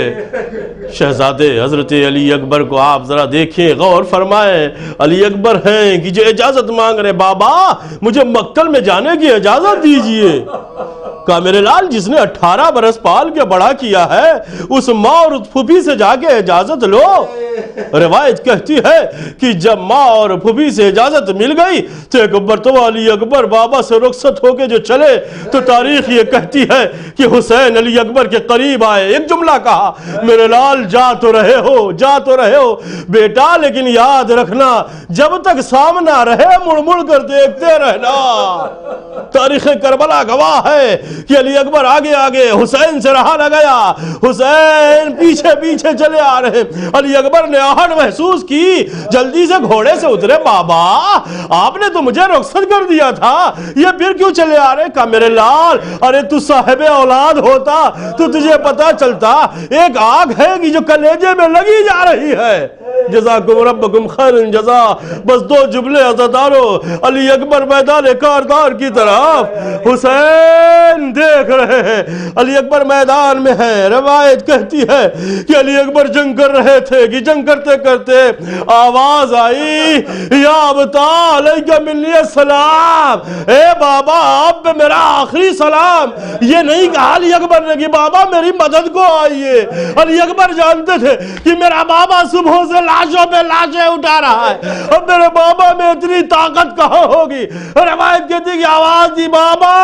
شہزادے حضرت علی اکبر کو آپ ذرا دیکھیں، غور فرمائیں۔ علی اکبر ہیں کہ جو اجازت مانگ رہے، بابا مجھے مقتل میں جانے کی اجازت دیجئے۔ کہا میرے لال جس نے 18 برس پال کے بڑا کیا ہے اس ماں اور اس پھوپھی سے جا کے اجازت لو۔ روایت کہتی ہے کہ جب ماں اور پھوپھی سے اجازت مل گئی تو ایک مرتبہ علی اکبر بابا سے رخصت ہو کے جو چلے تو تاریخ یہ کہتی ہے کہ حسین علی اکبر کے قریب آئے، ایک جملہ کہا میرے لال جا تو رہے ہو بیٹا، لیکن یاد رکھنا جب تک سامنا رہے مڑ مڑ کر دیکھتے رہنا۔ تاریخ کربلا گواہ ہے کہ علی اکبر آگے حسین سے رہا نہ گیا، حسین پیچھے پیچھے چلے آ رہے۔ علی اکبر نے آہٹ محسوس کی، جلدی سے گھوڑے سے اترے، بابا آپ نے تو مجھے رخصت کر دیا تھا، یہ پھر کیوں چلے آ رہے؟ کہا میرے لال ارے تو صاحب اولاد ہوتا تو تجھے پتا چلتا، ایک آگ ہے کہ جو کلیجے میں لگی جا رہی ہے۔ جزاکم ربکم خیر جزا۔ بس 2 جملے عزادارو، علی اکبر میدان کاردار کی طرف، حسین دیکھ رہے ہیں، علی اکبر میدان میں ہے۔ روایت کہتی ہے کہ علی اکبر جنگ کر رہے تھے کہ جنگ کرتے کرتے آواز آئی یا ابتا علیکہ منی السلام، اے بابا آپ پہ میرا آخری سلام۔ یہ نہیں کہا علی اکبر نے کہ بابا میری مدد کو آئیے، علی اکبر جانتے تھے کہ میرا بابا صبح سے لاشوں پہ لاشیں اٹھا رہا ہے، اب میرے بابا میں اتنی طاقت کہاں ہوگی۔ روایت کہتی کہ آواز دی بابا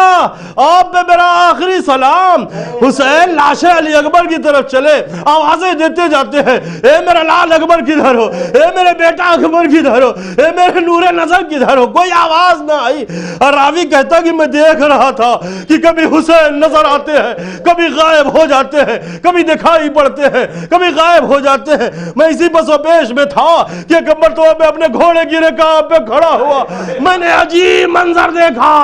آپ پہ میرا آخری سلام۔ حسین لاشیں علی اکبر کی طرف چلے، آوازیں دیتے جاتے ہیں، اے میرا لال اکبر کدھر ہو، اے میرے بیٹا اکبر کدھر ہو، اے میرے نور نظر کدھر ہو، کوئی آواز نہ آئی۔ اور راوی کہتا کہ میں دیکھ رہا تھا کہ کبھی حسین نظر آتے ہیں، کبھی غائب ہو جاتے ہیں، کبھی دکھائی پڑتے ہیں، کبھی غائب ہو جاتے ہیں۔ میں اسی بس و پیش میں تھا کہ ایک مرتبہ میں اپنے گھوڑے کی رکاب پہ کھڑا ہوا، میں نے عجیب منظر دیکھا،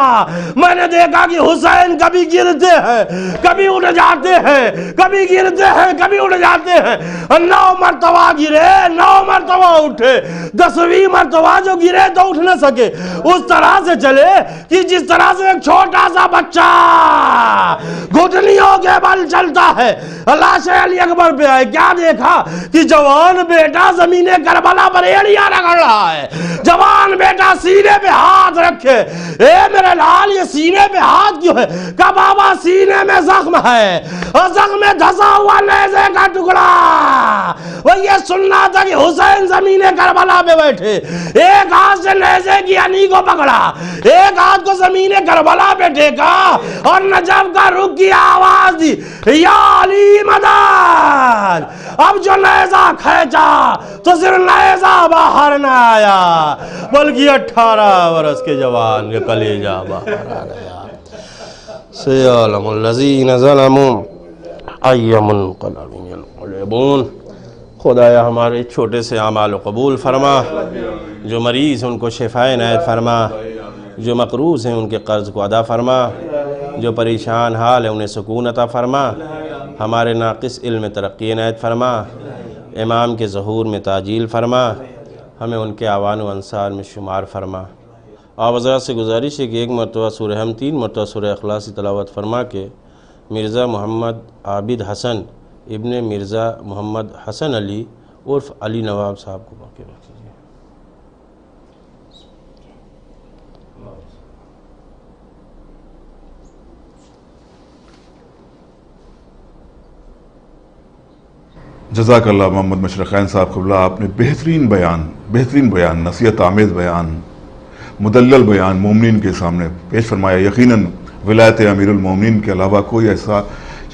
میں نے دیکھا کہ حسین کبھی گرتے ہیں، کبھی اٹھ جاتے ہیں، کبھی گرتے ہیں، کبھی اٹھ جاتے ہیں۔ 9 مرتبہ گرے، 9 مرتبہ اٹھے، 10ویں مرتبہ جو گرے تو اٹھ نہ سکے، اس طرح سے چلے کہ جس طرح سے ایک چھوٹا سا بچہ گھٹنیوں کے بل چلتا ہے۔ لاش علی اکبر پہ آئے، کیا دیکھا کہ جوان بیٹا زمین کربلا پر ایڑیاں رگڑ رہا ہے، جوان بیٹا سینے پہ ہاتھ رکھے، اے میرے لال یہ سینے پہ ہاتھ کیوں ہے؟ کہ بابا سینے میں زخم ہے، اور زخم میں دھسا ہوا نیزے کا ٹکڑا۔ وہ یہ سننا تھا کہ حسین زمین کربلا پہ بیٹھے، ایک ہاتھ سے نیزے کی انی کو پکڑا، ایک ہاتھ کو زمین کربلا پہ ٹیکا، اور نجف کا رخ کی آواز دی یا علی مدد۔ اب جو نیزہ کھینچا تو صرف نیزہ باہر نہ آیا بلکہ 18 برس کے جوان کے کلیجہ باہر آ گیا۔ سیعلم الذین ظلموا ای منقلب ینقلبون۔ خدایا ہمارے چھوٹے سے اعمال قبول فرما، جو مریض ان کو شفا عنایت فرما، جو مقروض ہیں ان کے قرض کو ادا فرما، جو پریشان حال ہے انہیں سکون عطا فرما، ہمارے ناقص علم ترقی عنایت فرما، امام کے ظہور میں تعجیل فرما، ہمیں ان کے اعوان و انصار میں شمار فرما۔ آپ حضرات سے گزارش ہے کہ 1 مرتبہ سورہ ہم 3 مرتبہ سورہ اخلاص کی تلاوت فرما کے مرزا محمد عابد حسن ابن مرزا محمد حسن علی عرف علی نواب صاحب کو باقی رکھیے۔ جزاک اللہ محمد مشرقین صاحب قبلہ، آپ نے بہترین بیان، نصیحت آمیز بیان، مدلل بیان مومنین کے سامنے پیش فرمایا۔ یقیناً ولایت امیر المومنین کے علاوہ کوئی ایسا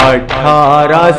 18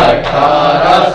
18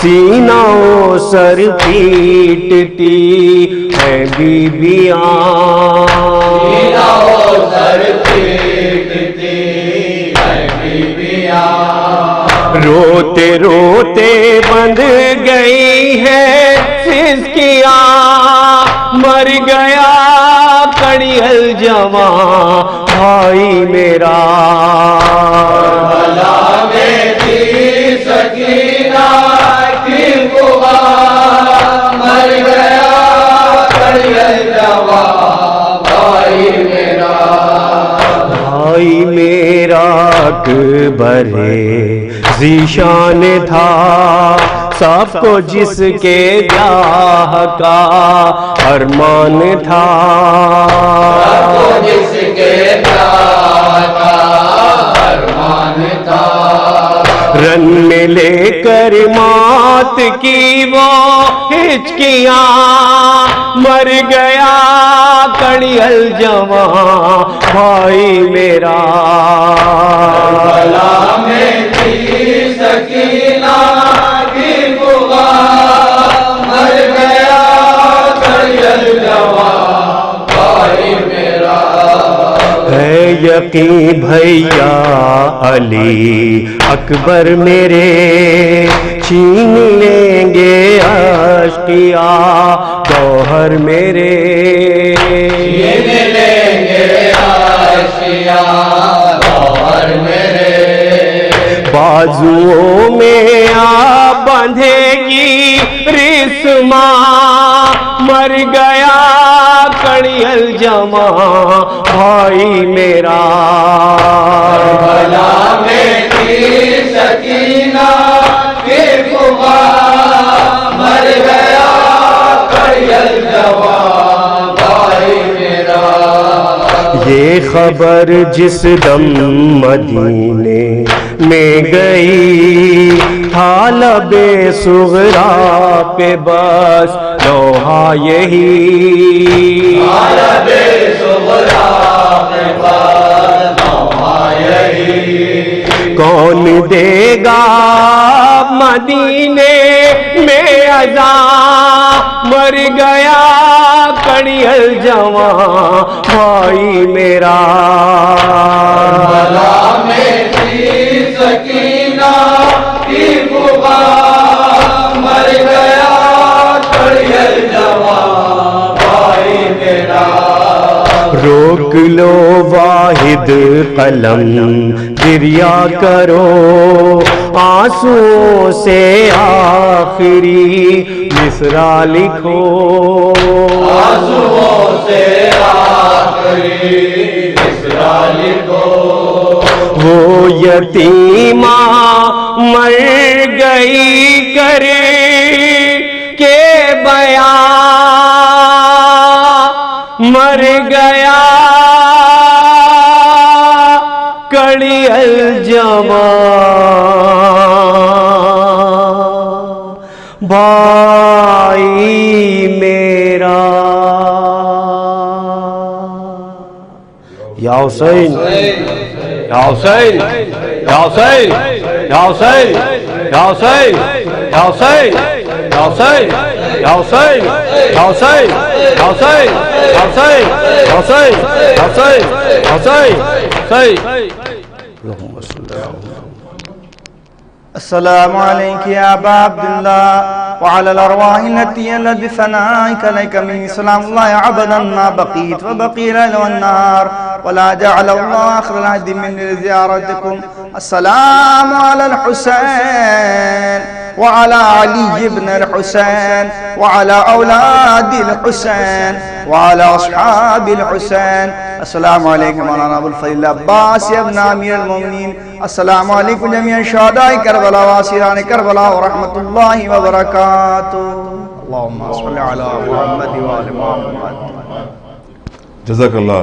سینہ و سر پیٹتی ہے بیویاں، سینہ و سر پیٹتی ہے بیویاں، روتے روتے بند گئی ہے سسکیاں، مر گیا کڑی الجواں بھائی میرا، کربلا میں تھی سکینہ کی بوا، مر گیا کڑی الجواں بھائی میرا، بھائی میرا اکبر ذیشان تھا، سب کو جس کے جاہ کا ارمان تھا، تو جس کے پیار کا ارمان تھا، رن میں لے کر موت کی وہ ہچکیاں، مر گیا کڑی الجواں بھائی میرا، کربلا میں تھی سکینہ کی بوا، مر گیا کڑی الجواں بھائی میرا، ہے یقین بھیا علی اکبر میرے چھین لیں گے اشقیا گوہر میرے، چھین لیں گے اشیا گوہر میرے، بازوؤں میں آ بندھے گی رسما، مر گیا کڑی الجواں بھائی میرا، کربلا میں تھی سکینہ کی بوا، مر گیا کڑی الجواں بھائی میرا، یہ خبر جس دم مدینے میں گئی، تھا لب صغرا پہ بس لوحہ یہی، عالم صغرا کے بعد نوحہ یہی، کون دے گا مدینے میں اذان، مر گیا کڑی الجواں بھائی میرا، کربلا میں تھی سکینہ کی بوا، مر گیا کڑی الجواں بھائی میرا، روک لو واحد قلم دریا کرو، آنسوؤں سے آخری مصرع لکھو، آنسوؤں سے آخری مصرع لکھو، وہ یتیمہ مر گئی کرے کہ بیان، مر گیا کڑی الجواں بھائی میرا، یا حسین یا حسین یا حسین یا حسین یا حسین یا حسین یا حسین یا حسین یا حسین یا حسین یا حسین یا حسین یا حسین یا حسین حسین، السلام عليك يا أبا عبد الله وعلى الأرواح التي ألت بثنائك عليك من سلام الله عبدا ما بقيت وبقي الليل والنهار ولا جعل الله آخر العهد من زيارتكم. السلام على الحسين وعلى علي بن الحسين وعلى أولاد الحسين وعلى أصحاب الحسين. السلام عليكم مولانا أبو الفضل العباس يا ابن أمير المؤمنين. السلام عليكم جميع شهداء كربلاء واسران كربلاء ورحمة الله وبركاته. اللهم صل على محمد وآل محمد. جزاک اللہ